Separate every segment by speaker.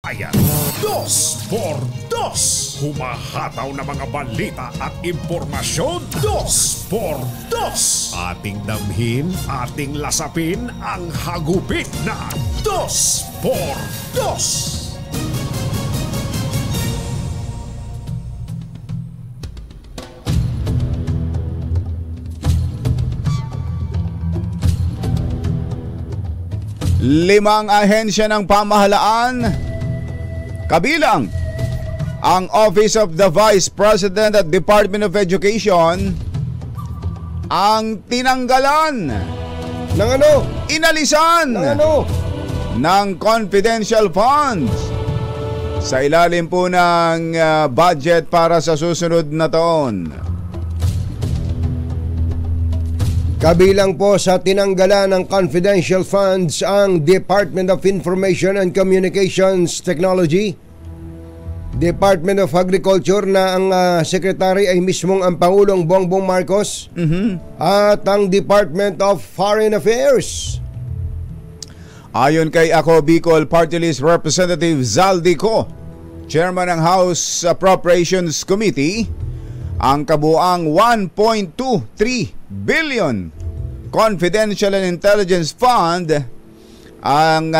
Speaker 1: Ayan, 2x2. Humahataw na mga balita at impormasyon. 2x2. Ating damhin, ating lasapin ang hagupit na 2x2.
Speaker 2: Limang ahensya ng pamahalaan, kabilang ang Office of the Vice President at Department of Education, ang tinanggalan
Speaker 3: ng ano?
Speaker 2: Inalisan
Speaker 3: Ng ano?
Speaker 2: ng confidential funds sa ilalim po ng budget para sa susunod na taon.
Speaker 3: Kabilang po sa tinanggalan ng confidential funds ang Department of Information and Communications Technology, Department of Agriculture na ang secretary ay mismong ang Pangulong Bongbong Marcos, at ang Department of Foreign Affairs.
Speaker 2: Ayon kay Ako Bicol Party List Representative Zaldico, Chairman ng House Appropriations Committee, ang kabuang 1.23 billion Confidential and Intelligence Fund, ang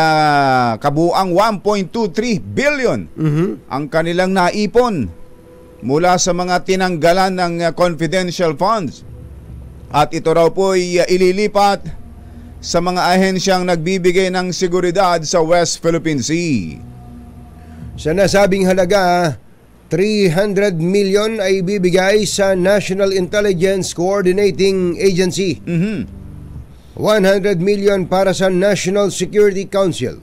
Speaker 2: kabuang 1.23 billion ang kanilang naipon mula sa mga tinanggalan ng confidential funds. At ito raw po ay ililipat sa mga ahensyang nagbibigay ng seguridad sa West Philippine Sea.
Speaker 3: Sa nasabing halaga, 300 million ay bibigay sa National Intelligence Coordinating Agency. 100 million para sa National Security Council.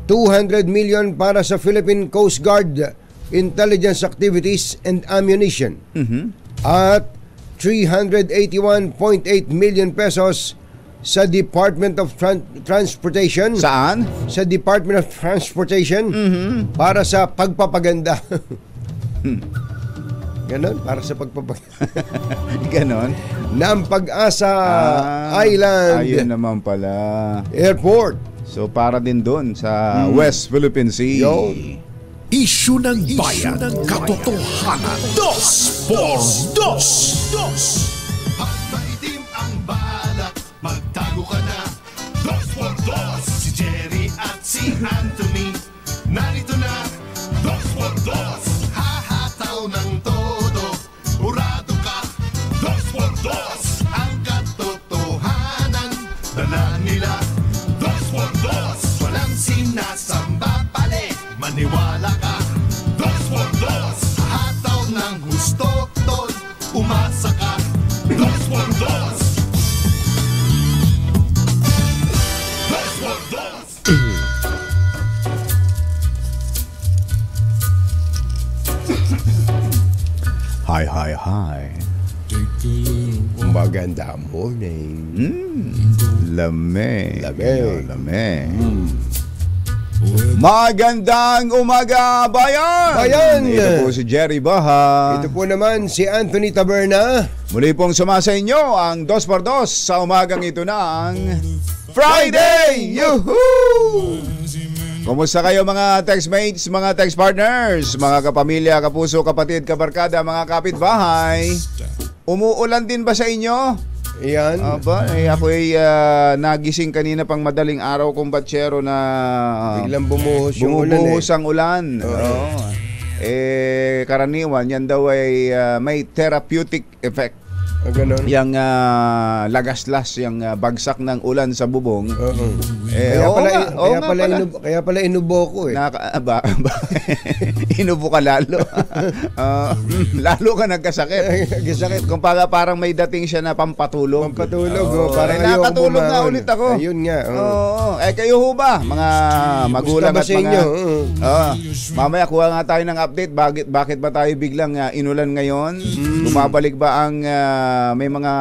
Speaker 3: 200 million para sa Philippine Coast Guard Intelligence Activities and Ammunition. At 381.8 million pesos sa Department of Transportation.
Speaker 2: Saan?
Speaker 3: Sa Department of Transportation para sa pagpapaganda. Ganon, para sa pagpapaganda.
Speaker 2: Ganon?
Speaker 3: ng Pag-asa Island
Speaker 2: Ayun naman pala.
Speaker 3: Airport.
Speaker 2: So para din doon sa West Philippine Sea.
Speaker 1: Isyu ng bayan, katotohanan. 2x2.
Speaker 4: Pag maitim ang balak, magtago ka na. 2x2. Si Jerry at si Anthony, narito na. 2x2. Hahataw ng todo, urado ka. 2x2. Ang katotohanan, dala nila. 2x2. Walang sinasamba pale, maniwala ka. 2x2. Hataw ng gusto, tol, umasa ka. 2x2. 2x2.
Speaker 2: Hi.
Speaker 3: Maganda morning.
Speaker 2: Lame.
Speaker 3: Lame.
Speaker 2: Magandang umaga, bayan! Ito po si Jerry Baha.
Speaker 3: Ito po naman si Anthony Taberna.
Speaker 2: Muli pong sumasa inyo ang 2x2 sa umagang ito ng Friday! Yuhuu! Kumusta kayo mga textmates, mga text partners, mga kapamilya, kapuso, kapatid, kabarkada, mga kapitbahay? Umuulan din ba sa inyo?
Speaker 3: Iyan.
Speaker 2: Ako ay nagising kanina pang madaling araw kong batsero na
Speaker 3: Biglang bumuhos
Speaker 2: ang ulan. Karaniwan, yan daw ay may therapeutic effect.
Speaker 3: Ganon.
Speaker 2: Yang lagaslas, yung bagsak ng ulan sa bubong.
Speaker 3: Kaya pala inubo ko eh.
Speaker 2: Inubo ka lalo. Lalo ka nagkasakit. Kung parang may dating siya na pampatulog.
Speaker 3: Parang
Speaker 2: nakatulog nga ulit ako.
Speaker 3: Ayun nga.
Speaker 2: Kayo ho ba? Mga magulang at mga... mamaya kuha nga tayo ng update. Bakit ba tayo biglang inulan ngayon? Bumabalik ba ang may mga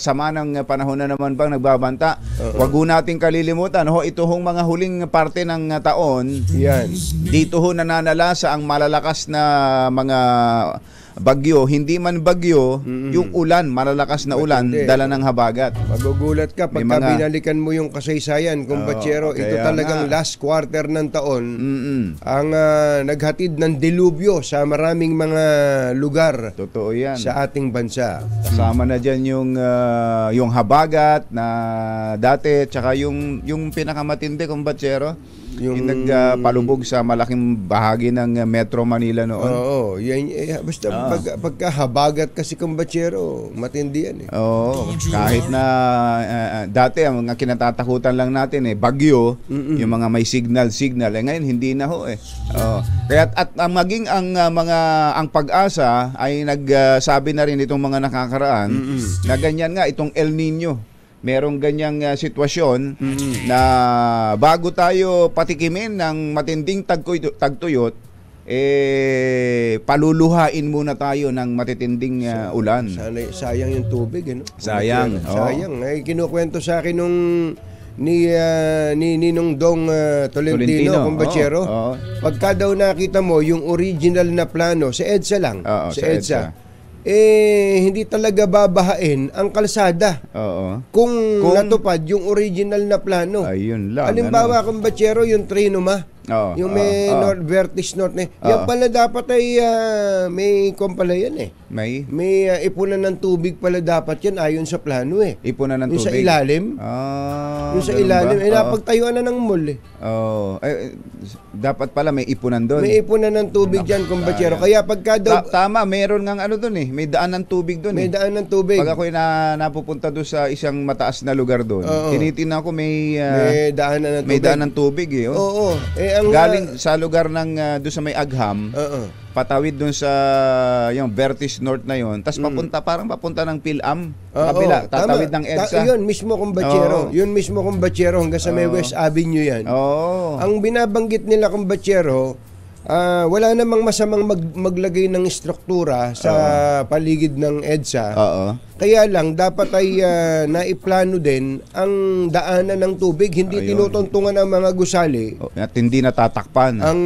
Speaker 2: sama ng panahon na naman bang nagbabanta? Huwag ho nating kalilimutan. Ito hong mga huling parte ng taon.
Speaker 3: Yan.
Speaker 2: Dito ho nananalasa ang malalakas na mga bagyo, hindi man bagyo, yung ulan, malalakas na ulan,
Speaker 3: Matindi.
Speaker 2: dala ng habagat.
Speaker 3: Magugulat ka
Speaker 2: May
Speaker 3: pagka
Speaker 2: mga-
Speaker 3: binalikan mo yung kasaysayan, kumpatsero. Ito
Speaker 2: kaya
Speaker 3: talagang
Speaker 2: nga.
Speaker 3: last quarter ng taon ang naghatid ng dilubyo sa maraming mga lugar
Speaker 2: Totoo yan.
Speaker 3: sa ating bansa.
Speaker 2: Kasama na dyan yung habagat na dati, tsaka yung pinakamatindi, kumbatsero, yung nagpalubog sa malaking bahagi ng Metro Manila noon.
Speaker 3: Oo, yan, basta pagka habagat kasi kumpatsero, matindi yan eh.
Speaker 2: Oo, kahit na dati ang mga kinatatakutan lang natin bagyo, yung mga may signal ngayon hindi na ho Oo. Kaya at maging ang Pag-asa ay nagsabi na rin itong mga nakakaraan na ganyan nga itong El Nino. Merong ganyang sitwasyon na bago tayo patikimin ng matinding tagtuyot, paluluhain muna tayo ng matitinding ulan.
Speaker 3: Sana, sayang yung tubig, ano?
Speaker 2: Sayang, oo.
Speaker 3: Sayang. Kinukwento sa akin nung ni Ninong Dong Tolentino, kumpatsero.
Speaker 2: Oo.
Speaker 3: Pagka daw nakita mo yung original na plano, sa EDSA lang,
Speaker 2: Oo,
Speaker 3: sa
Speaker 2: sa
Speaker 3: EDSA, hindi talaga babahain ang kalsada
Speaker 2: Oo.
Speaker 3: kung natupad yung original na plano.
Speaker 2: Ayun lang.
Speaker 3: Halimbawa, kumpatsero, yung Trinoma,
Speaker 2: Oo,
Speaker 3: yung may
Speaker 2: oo.
Speaker 3: Vertex North na, yan pala dapat ay may pala yan
Speaker 2: May
Speaker 3: may ipunan ng tubig pala dapat yan ayon sa plano
Speaker 2: ipunan ng
Speaker 3: Yung
Speaker 2: tubig.
Speaker 3: sa ilalim, yung sa
Speaker 2: ganun
Speaker 3: ilalim,
Speaker 2: ba?
Speaker 3: napagtayuan na ng mall
Speaker 2: Dapat pala may ipunan doon.
Speaker 3: May ipunan ng tubig dyan, kumpatsero. Kaya pagka daw,
Speaker 2: Tama, meron ngang doon may daan ng tubig doon
Speaker 3: may daan ng tubig,
Speaker 2: Pag ako'y napupunta doon sa isang mataas na lugar doon,
Speaker 3: Oo.
Speaker 2: tinitingnan ko may
Speaker 3: may daanan ng tubig.
Speaker 2: may daan ng tubig
Speaker 3: Oo. Ang
Speaker 2: Galing sa lugar ng doon sa may Agham,
Speaker 3: Oo.
Speaker 2: patawid doon sa yung Vertis North na yon, tapos papunta ng Pilam,
Speaker 3: Oo,
Speaker 2: kabila, tatawid
Speaker 3: tama.
Speaker 2: ng EDSA.
Speaker 3: Yun mismo, kumpatsero.
Speaker 2: Oo.
Speaker 3: Yun mismo, kumpatsero, hanggang sa may
Speaker 2: Oo.
Speaker 3: West Avenue yan.
Speaker 2: Oo.
Speaker 3: Ang binabanggit nila, kumpatsero, wala namang masamang maglagay ng struktura sa paligid ng EDSA.
Speaker 2: Oo.
Speaker 3: Kaya lang, dapat ay naiplano din ang daanan ng tubig. Hindi
Speaker 2: Ayun.
Speaker 3: tinutuntungan ng mga gusali
Speaker 2: At hindi natatakpan.
Speaker 3: ang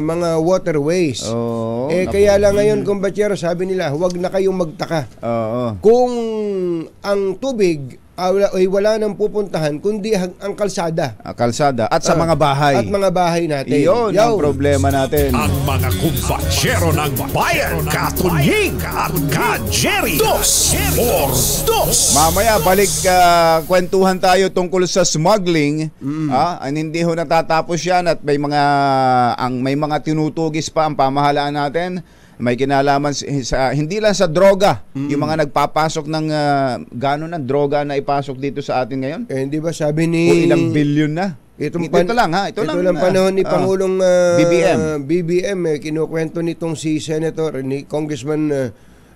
Speaker 3: mga waterways.
Speaker 2: Oo.
Speaker 3: Kaya lang ngayon, kumpatsero, sabi nila, huwag na kayong magtaka.
Speaker 2: Oo.
Speaker 3: Kung ang tubig ay wala nang pupuntahan kundi ang kalsada
Speaker 2: Kalsada at sa mga bahay.
Speaker 3: at mga bahay natin.
Speaker 2: Iyon ang problema natin.
Speaker 1: Ang mga kumbatsero ng bayan, Katunying at Ka-Jerry. Dos por dos.
Speaker 2: Mamaya balik kwentuhan tayo tungkol sa smuggling. Hindi ho natatapos 'yan at may mga tinutugis pa ang pamahalaan natin. May kinalaman hindi lang sa droga, yung mga nagpapasok ng gano'n ng droga na ipasok dito sa atin ngayon.
Speaker 3: Hindi ba sabi
Speaker 2: O
Speaker 3: ni
Speaker 2: ilang bilyon na. Ito lang ha. Ito lang
Speaker 3: panahon ni Pangulong
Speaker 2: BBM.
Speaker 3: kinukwento nitong si Senator ni Congressman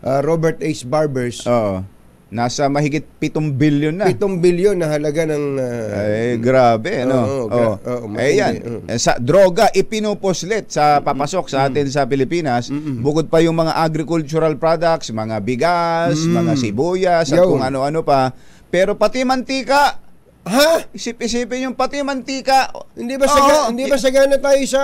Speaker 3: Robert H. Barbers.
Speaker 2: Oo. Nasa mahigit 7 bilyon na.
Speaker 3: 7 bilyon na halaga ng
Speaker 2: Grabe, no?
Speaker 3: matindi.
Speaker 2: Sa droga ipinupuslit sa papasok sa atin sa Pilipinas. Bukod pa yung mga agricultural products, mga bigas, mga sibuyas, at
Speaker 3: Yo.
Speaker 2: kung ano-ano pa. Pero pati mantika,
Speaker 3: Ha?
Speaker 2: isip-isipin yung pati mantika.
Speaker 3: Hindi ba
Speaker 2: Oo.
Speaker 3: sagana tayo sa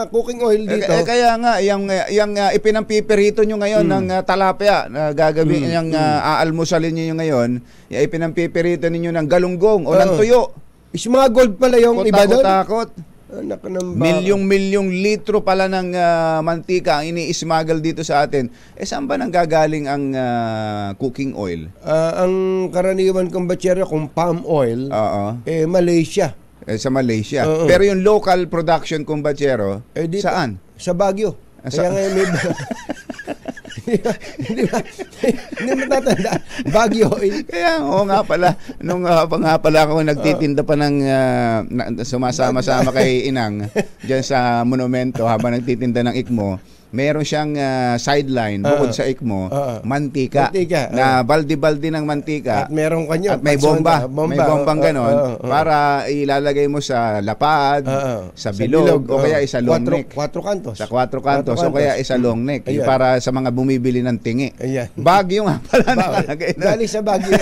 Speaker 3: cooking oil dito?
Speaker 2: Kaya nga, yung ipinampipirito nyo ngayon ng talapia na gagawin, yung aalmusalin nyo ngayon, yung ipinampipirito ninyo ng galunggong o ng tuyo.
Speaker 3: Is mga gold pala yung iba doon?
Speaker 2: Takot.
Speaker 3: Anak ng
Speaker 2: Milyong litro pala ng mantika ang ini-smuggle dito sa atin. Saan ba nanggagaling ang cooking oil?
Speaker 3: Ang karaniwan kumbatsero kung palm oil,
Speaker 2: Oo.
Speaker 3: Malaysia.
Speaker 2: Sa Malaysia.
Speaker 3: Oo.
Speaker 2: Pero yung local production kumbatsero,
Speaker 3: Dito,
Speaker 2: saan?
Speaker 3: Sa Baguio. Kaya ngayon may... Hindi matatanda. Baguio oil.
Speaker 2: Kaya nga pala, nung nga pala ako nagtitinda pa ng sumasama-sama kay Inang diyan sa monumento habang nagtitinda ng ikmo, meron siyang sideline bukod sa ikmo, mantika. Na baldi-baldi ng mantika.
Speaker 3: At meron kanyo.
Speaker 2: At may bomba. May bombang ganon para ilalagay mo sa lapad, sa bilog, o kaya isa long neck.
Speaker 3: 4 kantos.
Speaker 2: Sa 4 kantos, o kaya isa long neck.
Speaker 3: Ayan.
Speaker 2: Para sa mga bumibili ng tingi.
Speaker 3: Ayan.
Speaker 2: Baguio nga pala nakalagay na.
Speaker 3: Galing sa Baguio.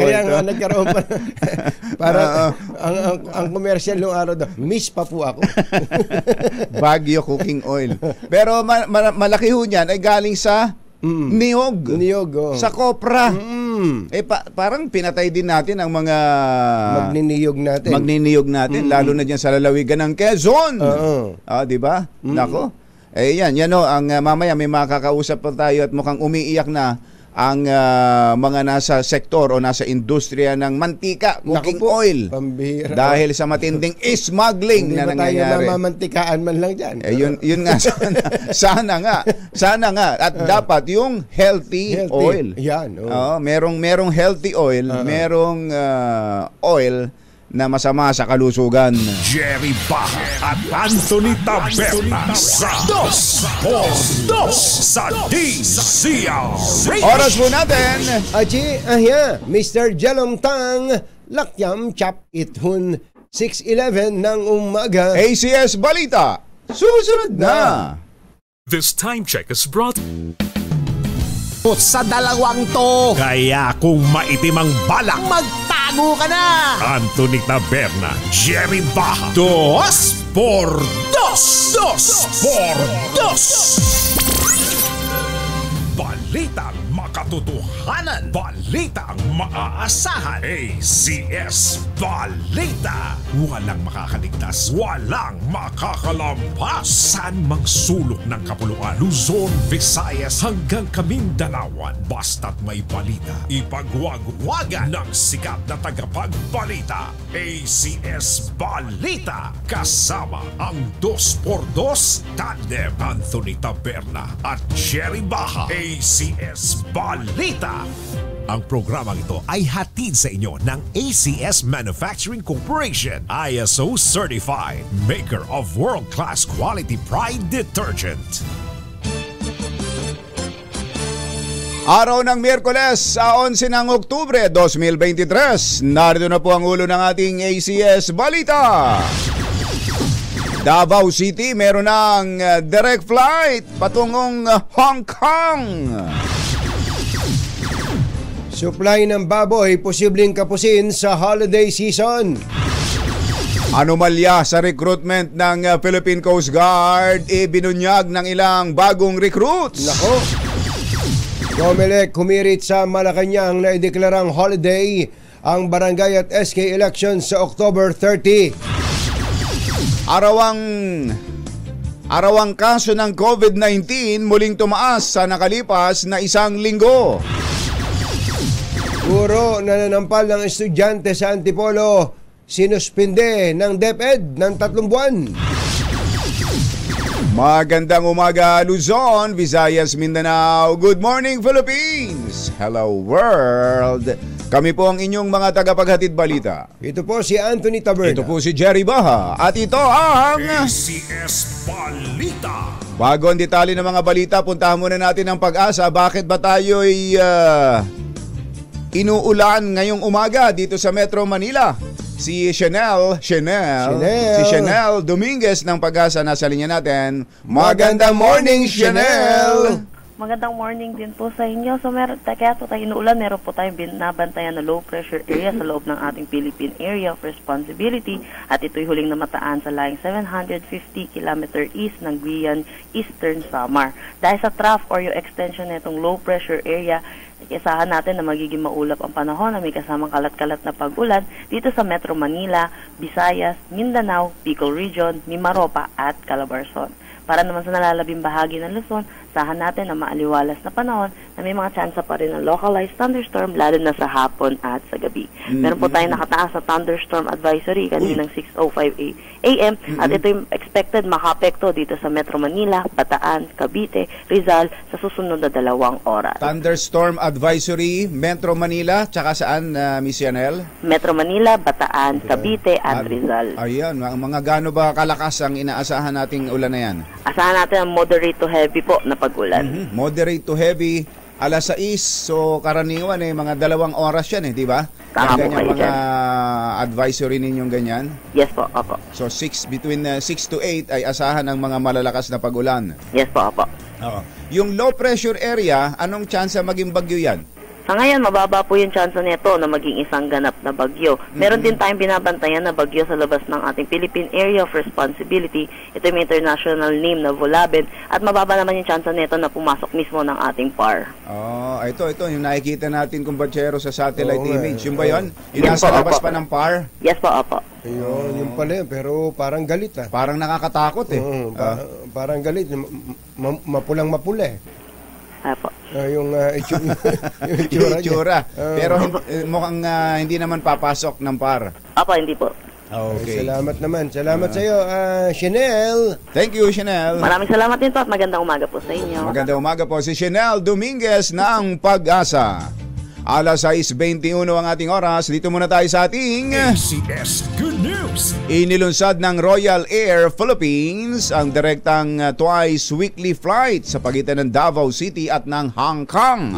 Speaker 3: Kaya nga nagkaroon pa para ang commercial nung araw daw, miss pa po ako.
Speaker 2: Baguio cooking oil. Pero malaki ho niyan ay galing sa niyog.
Speaker 3: Niyog, oh.
Speaker 2: Sa kopra. Parang pinatay din natin ang mga magniniyog natin lalo na diyan sa lalawigan ng Quezon. Di ba? Nako. Yan ang mamaya may makakausap pa tayo at mukhang umiiyak na ang mga nasa sektor o nasa industriya ng mantika, cooking oil.
Speaker 3: Pambihira.
Speaker 2: Dahil sa matinding smuggling na nangyayari.
Speaker 3: Hindi ba tayo mamamantikaan man lang dyan?
Speaker 2: Yun nga, sana nga. At dapat yung healthy oil.
Speaker 3: Yan.
Speaker 2: Merong healthy oil, merong oil na masama sa kalusugan.
Speaker 1: Jerry Baja at Anthony Taberna sa Dos por Dos sa DZRH.
Speaker 2: Oras po natin.
Speaker 3: Aji, Mr. Jelom Tang, Lakyam Chap Ithun, 6:11 ng umaga.
Speaker 2: ACS Balita, susunod na.
Speaker 1: This time check is brought sa dalawang to. Kaya kung maitim ang balak, magtago ka na. Anthony Taberna, Jerry Baja. Dos por dos. Dos por dos. Balitang makatotohanan. Balitang maaasahan. ACS Balita. Walang makakaligtas. Walang makakalampas. Saan mang sulok ng kapuluan. Luzon, Visayas hanggang Kamindalawan. Basta't may balita. Ipagwagwagan ng sikat na tagapagbalita. ACS Balita. Kasama ang 2x2 tandem Anthony Taberna at Jerry Baja. ACS Balita. Ang programang ito ay hatid sa inyo ng ACS Manufacturing Corporation, ISO Certified, maker of world-class quality Pride detergent.
Speaker 2: Araw ng Miyerkules sa 11 ng Oktubre 2023. Narito na po ang ulo ng ating ACS Balita. Davao City meron ng direct flight patungong Hong Kong.
Speaker 3: Supply ng baboy posibleng kapusin sa holiday season.
Speaker 2: Anomalya sa recruitment ng Philippine Coast Guard, ibinunyag ng ilang bagong recruits.
Speaker 3: Nako. Comelec humirit sa Malacanang na ideklarang holiday ang barangay at SK elections sa October 30. Arawang kaso ng COVID-19 muling tumaas sa nakalipas na isang linggo. Guro na nanampal ng estudyante sa Antipolo, sinuspinde ng DepEd ng 3 buwan. Magandang umaga Luzon, Visayas, Mindanao. Good morning Philippines. Hello world. Kami po ang inyong mga tagapaghatid balita. Ito po si Anthony Taberna. Ito po si Jerry Baha. At ito ang
Speaker 1: ACS Balita.
Speaker 2: Bago ang detalye ng mga balita, puntahan muna natin ang Pag-asa. Bakit ba tayo'y inuulan ngayong umaga dito sa Metro Manila? Si Chanel Dominguez ng Pag-asa nasa linya natin. Magandang morning, Chanel!
Speaker 5: Magandang morning din po sa inyo. So kaya po tayo inuulan, meron po tayong binabantayan na low pressure area sa loob ng ating Philippine Area of Responsibility at ito'y huling namataan sa laying 750 km east ng Guian, Eastern Samar. Dahil sa trough or yung extension na itong low pressure area, isahan natin na magiging maulap ang panahon na may kasamang kalat-kalat na pag-ulan dito sa Metro Manila, Visayas, Mindanao, Bicol Region, Mimaropa at Calabarzon. Para naman sa nalalabing bahagi ng Luzon, sahan natin na maaliwalas na panahon na may mga tsansa pa rin ng localized thunderstorm lalo na sa hapon at sa gabi. Meron po tayong nakataas sa thunderstorm advisory kaninang 6:05 a.m. At ito yung expected makapekto dito sa Metro Manila, Bataan, Cavite, Rizal sa susunod na 2 oras.
Speaker 2: Thunderstorm advisory, Metro Manila, tsaka saan, Miss Yanel?
Speaker 5: Metro Manila, Bataan, Cavite at Rizal.
Speaker 2: Ayan, mga gaano ba kalakas ang inaasahan nating ulan na yan?
Speaker 5: Asahan natin ang moderate to heavy po na pag-ulan.
Speaker 2: Moderate to heavy, alas 6, so karaniwan mga 2 oras yan di ba?
Speaker 5: Tama po kayo
Speaker 2: mga
Speaker 5: dyan.
Speaker 2: Advisory ninyong ganyan?
Speaker 5: Yes po, opo.
Speaker 2: So between 6 to 8 ay asahan ng mga malalakas na pag-ulan?
Speaker 5: Yes po, opo.
Speaker 2: Oo. Yung low pressure area, anong chance maging bagyo yan?
Speaker 5: Sa ngayon, mababa po yung chance nito na maging isang ganap na bagyo. Meron din tayong binabantayan na bagyo sa labas ng ating Philippine Area of Responsibility. Ito yung international name na Volaben at mababa naman yung chance nito na pumasok mismo ng ating PAR.
Speaker 2: Ito yung nakikita natin kumpatsero sa satellite
Speaker 3: Oo,
Speaker 2: image. Yung ba yun? Yung
Speaker 5: Yes
Speaker 2: nasa
Speaker 5: po,
Speaker 2: labas
Speaker 5: opo.
Speaker 2: pa ng PAR?
Speaker 5: Yes po, opo.
Speaker 3: Ayun, yung pala yun, pero parang galit
Speaker 2: Parang nakakatakot eh.
Speaker 3: Oo, parang galit, mapulang-mapula eh.
Speaker 5: Apo.
Speaker 3: Yung
Speaker 2: Yung itsura. Pero mukhang hindi naman papasok ng PAR.
Speaker 5: Apo, hindi po.
Speaker 2: Okay.
Speaker 3: Salamat naman. Salamat sa iyo, Chanel.
Speaker 2: Thank you, Chanel.
Speaker 5: Maraming salamat din po at magandang umaga po sa inyo.
Speaker 2: Magandang umaga po si Chanel Dominguez ng Pag-asa. Alas 6:21 ang ating oras. Dito muna tayo sa ating
Speaker 1: ACS Good News.
Speaker 2: inilunsad ng Royal Air Philippines ang direktang twice weekly flight sa pagitan ng Davao City at ng Hong Kong.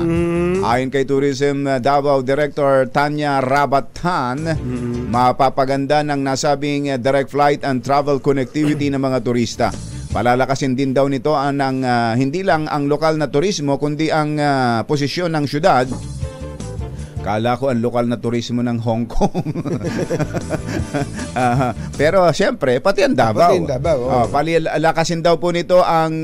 Speaker 2: Ayon kay Tourism Davao Director Tanya Rabatan, mapapaganda ng nasabing direct flight and travel connectivity ng mga turista. Palalakasin din daw nito ang hindi lang ang lokal na turismo kundi ang posisyon ng syudad. Kala ko ang lokal na turismo ng Hong Kong. Pero siyempre, pati ang Davao.
Speaker 3: Pati ang Davao, oo.
Speaker 2: Palakasin daw po nito ang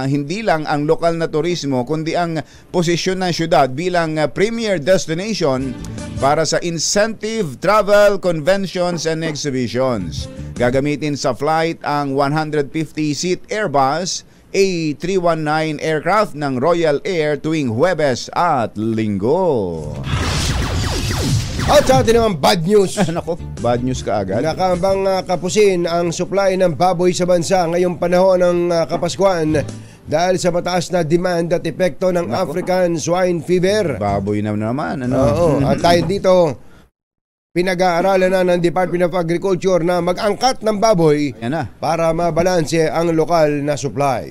Speaker 2: hindi lang ang lokal na turismo, kundi ang posisyon ng syudad bilang premier destination para sa incentive travel, conventions, and exhibitions. Gagamitin sa flight ang 150-seat Airbus A319 aircraft ng Royal Air tuwing Huwebes at Linggo.
Speaker 3: At sa atin naman, bad news.
Speaker 2: Nako, bad news ka agad.
Speaker 3: Nakambang kapusin ang supply ng baboy sa bansa ngayong panahon ng Kapaskuhan dahil sa mataas na demand at epekto ng African swine fever.
Speaker 2: Baboy na naman.
Speaker 3: Oo, at tayo dito, pinag-aaralan na ng Department of Agriculture na mag-angkat ng baboy
Speaker 2: Yan na.
Speaker 3: para mabalanse ang lokal na supply.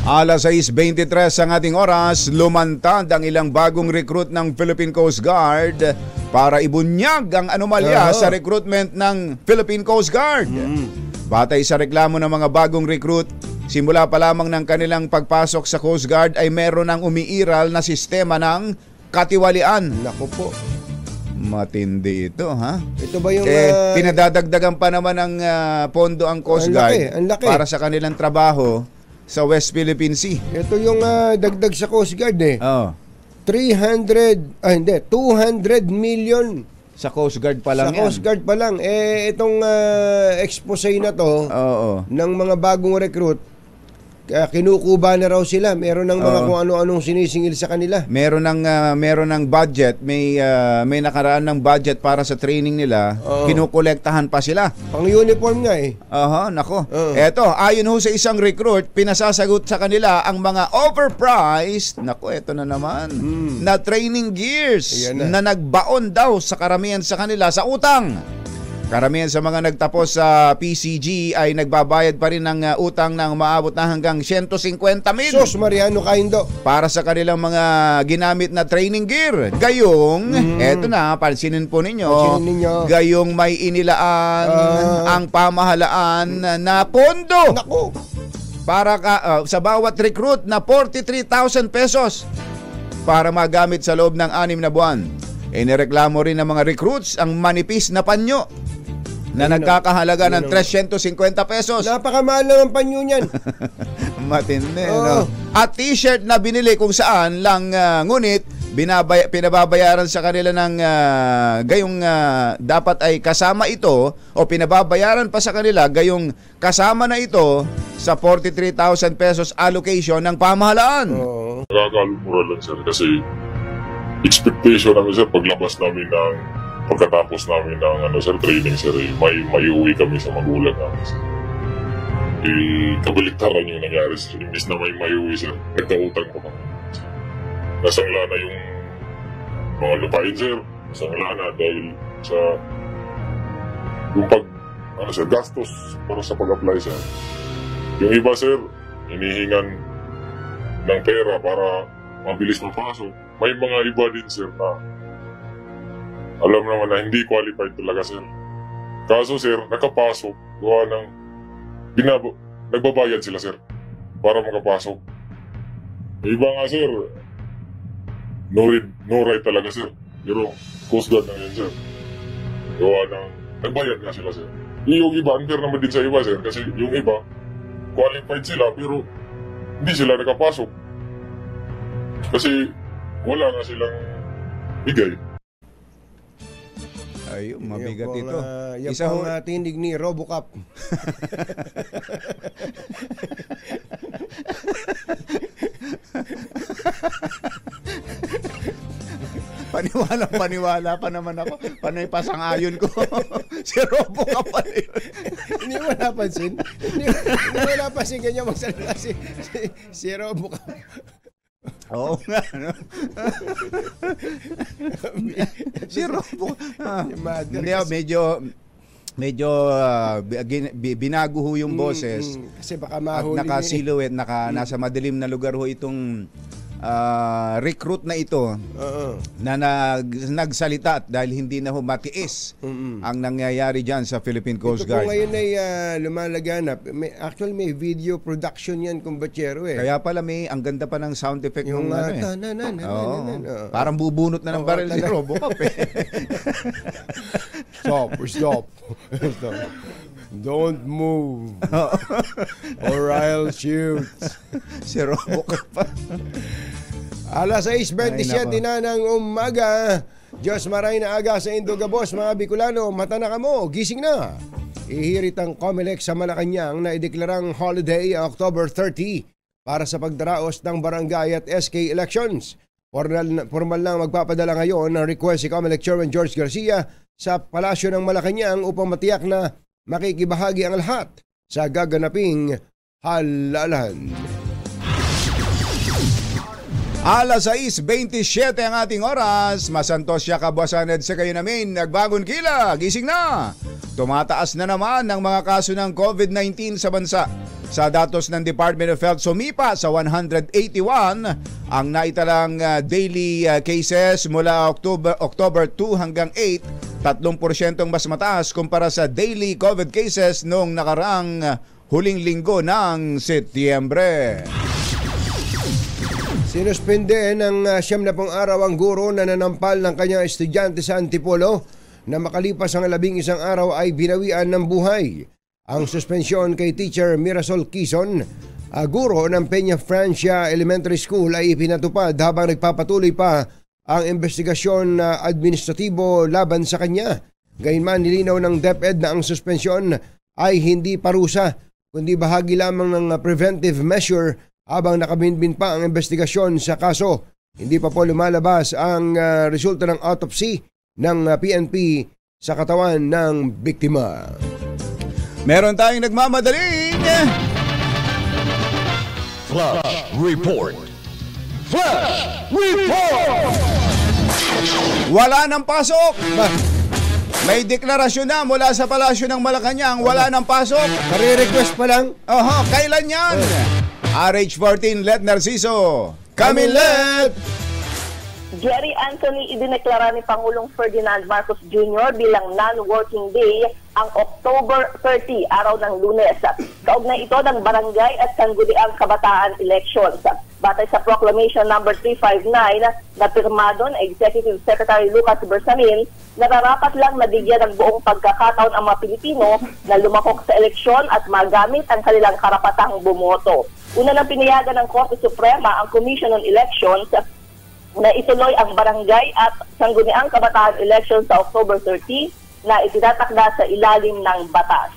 Speaker 2: Alas 6:23 ang ating oras, lumantad ang ilang bagong recruit ng Philippine Coast Guard para ibunyag ang anomalya sa recruitment ng Philippine Coast Guard. Batay sa reklamo ng mga bagong recruit, simula pa lamang ng kanilang pagpasok sa Coast Guard ay meron ng umiiral na sistema ng katiwalian.
Speaker 3: Naku po.
Speaker 2: Matindi ito, ha?
Speaker 3: Ito ba yung...
Speaker 2: pinadadagdagan pa naman ng pondo ang Coast Guard
Speaker 3: ang laki.
Speaker 2: para sa kanilang trabaho sa West Philippine Sea.
Speaker 3: Ito yung dagdag sa Coast Guard eh.
Speaker 2: Oh.
Speaker 3: 200 million
Speaker 2: Sa Coast Guard pa lang
Speaker 3: sa Coast Guard pa lang. Itong expose na to ng mga bagong recruit, kinukuba na raw sila. Meron ng mga kung ano-anong sinisingil sa kanila.
Speaker 2: Meron ng budget, may nakaraan ng budget para sa training nila. Kinukolektahan pa sila.
Speaker 3: Pang-uniform nga eh.
Speaker 2: Nako. Eto, ayon ho sa isang recruit, pinasasagot sa kanila ang mga overpriced, nako, eto na naman, na training gears na nagbaon daw sa karamihan sa kanila sa utang. Karamihan sa mga nagtapos sa PCG ay nagbabayad pa rin ng utang ng maabot na hanggang 150,000
Speaker 3: Sos Mariano Kaindo
Speaker 2: para sa kanilang mga ginamit na training gear. Gayong, eto na, pansinin po ninyo, gayong may inilaan ang pamahalaan na pondo.
Speaker 3: Naku!
Speaker 2: Para sa bawat recruit na 43,000 pesos para magamit sa loob ng 6 na buwan. Inireklamo rin ng mga recruits ang manipis na panyo na nagkakahalaga ng 350 pesos.
Speaker 3: Napakamahal naman panyo niyan.
Speaker 2: Matindi, no? At t-shirt na binili kung saan lang, ngunit pinababayaran sa kanila ng gayong dapat ay kasama ito o pinababayaran pa sa kanila gayong kasama na ito sa 43,000 pesos allocation ng pamahalaan.
Speaker 6: Nakakalumura lang sir kasi expectation namin sir paglabas namin ng pagkatapos namin ng training sir, may uwi kami sa magulang namin sir. Kabaliktaran yung nangyari sir. Imbis na may uwi sir, nagkautang pa kami. Nasangla na yung mga lupain sir. Nasangla na dahil sa yung gastos para sa pag-apply sir. Yung iba sir, hinihingan ng pera para mabilis mapasok. May mga iba din sir na alam naman na hindi qualified talaga sir. Kaso sir, nakapasok, gawa ng nagbabayad sila sir para makapasok. Yung iba nga, sir, no right talaga, sir. Pero Coast Guard na yan, sir. Gawa ng, nagbayad nga sila, sir. Yung iba, unfair naman din sa iba, sir. Kasi yung iba, qualified sila, pero hindi sila nakapasok. Kasi wala nga silang bigay.
Speaker 2: Ayun, mabigat ito.
Speaker 3: Yan
Speaker 2: Isa
Speaker 3: po ang tinig ni Robocop.
Speaker 2: Paniwala pa naman ako. Panay pasang-ayon ko. Si Robocop pa rin.
Speaker 3: Hindi mo napansin? Hindi mo napansin ganyan magsalita si Robocop.
Speaker 2: Oo nga, no? Si Robocop. Hindi, medyo binago ho yung boses.
Speaker 3: Kasi baka mahuli.
Speaker 2: Naka-silhouette, nasa madilim na lugar ho itong recruit na ito na nagsalita dahil hindi na ho matiis ang nangyayari dyan sa Philippine Coast Guard.
Speaker 3: Ito po ngayon ay lumalaganap. Actually may video production yan, kumbachero eh.
Speaker 2: Kaya pala ang ganda pa ng sound effect
Speaker 3: yung
Speaker 2: parang bubunot na ng baril si Robocop eh.
Speaker 3: Stop. Don't move or I'll shoot.
Speaker 2: Si Robocop pa.
Speaker 3: Alas 6:27 na ng umaga. Diyos maray na aga sa Indogabos, mga Bicolano. Mata na kamo, gising na. Ihirit ang COMELEC sa Malacanang na ideklarang holiday October 30 para sa pagdaraos ng barangay at SK elections. Formal lang magpapadala ngayon ng request si COMELEC Chairman George Garcia sa Palasyo ng Malacanang upang matiyak na makikibahagi ang lahat sa gaganaping halalan.
Speaker 2: Alas 6:27 ang ating oras. Masantos siya kabuasaned sa kayo namin. Nagbagong kila, gising na. Tumataas na naman ang mga kaso ng COVID-19 sa bansa. Sa datos ng Department of Health, sumipa sa 181 ang naitalang daily cases mula October 2 hanggang 8, 3% mas mataas kumpara sa daily COVID cases noong nakaraang huling linggo ng Setyembre.
Speaker 3: Sinuspinde ng 70 araw ang guro na nanampal ng kanyang estudyante sa Antipolo na makalipas ang 11 araw ay binawian ng buhay. Ang suspensyon kay Teacher Mirasol Quizon, guro ng Peña Francia Elementary School, ay ipinatupad habang nagpapatuloy pa ang investigasyon administratibo laban sa kanya. Gayunman, nilinaw ng DepEd na ang suspensyon ay hindi parusa, kundi bahagi lamang ng preventive measure habang nakabinbin pa ang investigasyon sa kaso. Hindi pa po lumalabas ang resulta ng autopsy ng PNP sa katawan ng biktima.
Speaker 2: Meron tayong nagmamadaling
Speaker 4: Flash Report. Flash Report!
Speaker 2: Wala ng pasok. May deklarasyon na mula sa Palasyo ng Malacanang. Wala ng pasok.
Speaker 3: Kare-request pa lang.
Speaker 2: Kailan yan? RH14 Let Narciso. Kami let!
Speaker 7: Jerry Anthony, idineklara ni Pangulong Ferdinand Marcos Jr. bilang non-working day ang October 30, araw ng Lunes. Kaugnay ito ng barangay at sangguniang kabataan elections. Batay sa Proclamation No. 359 na pirmado ng Executive Secretary Lucas Bersamin, nararapat lang nabigyan ng buong pagkakataon ang mga Pilipino na lumahok sa eleksyon at magamit ang kanilang karapatang bumoto. Una nang pinayagan ng Korte Suprema ang Commission on Elections na ituloy ang barangay at sangguniang kabataan elections sa October 30 na itinatakda sa ilalim ng batas.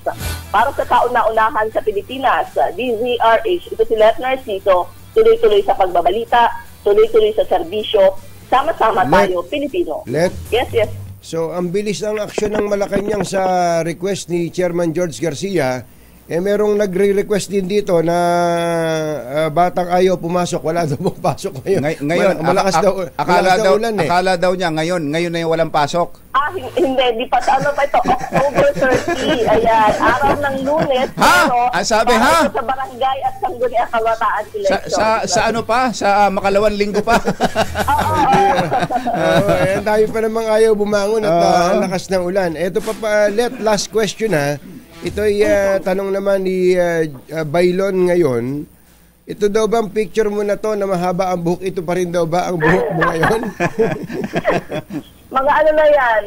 Speaker 7: Para sa kauna-unahan sa Pilipinas, DZRH, ito si Let Narciso, tuloy-tuloy sa pagbabalita, tuloy-tuloy sa serbisyo, sama-sama tayo, Pilipino.
Speaker 3: Let?
Speaker 7: Yes.
Speaker 3: So, ang bilis ng aksyon ng Malacanang sa request ni Chairman George Garcia. Merong nagre-request din dito na batang ayaw pumasok, wala daw pasok ngayon.
Speaker 2: Ngayon,
Speaker 3: malakas daw ulan eh.
Speaker 2: Akala daw niya ngayon na yung walang pasok.
Speaker 7: Hindi, di pa ito, October 30. Ayan, araw ng Lunes.
Speaker 2: Ang sabi
Speaker 7: sa barangay at sangguniang kabataan elections.
Speaker 2: Sa ano pa? Sa makalawan linggo pa.
Speaker 3: Ayan, tayo pa namang ayaw bumangon at lakas ng ulan. Ito pa, last question ha. Ito'y tanong naman ni Bailon ngayon. Ito daw ba ang picture mo na to na mahaba ang buhok? Ito pa rin daw ba ang buhok mo ngayon?
Speaker 7: Mga ano na yan,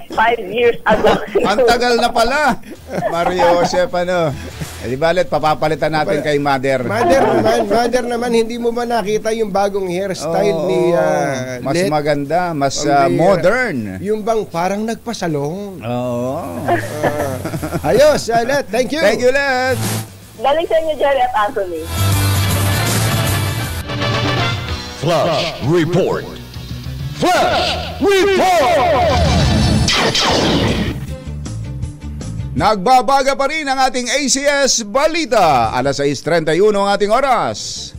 Speaker 7: 5 years ago.
Speaker 2: Ang tagal na pala. Mario Joseph, ano. Di balit, papapalitan natin kay Mother.
Speaker 3: Mother naman, hindi mo ba nakita yung bagong hairstyle ni
Speaker 2: mas
Speaker 3: Let?
Speaker 2: maganda, mas modern.
Speaker 3: Yung bang parang nagpasalong.
Speaker 2: Oo.
Speaker 3: Ayos, Let. Thank you.
Speaker 2: Thank you, Let.
Speaker 7: Galing sa inyo, Jerry at Anthony.
Speaker 4: Flash Report. Flash Report!
Speaker 2: Nagbabaga pa rin ang ating ACS Balita. Alas 6:31 ang ating oras.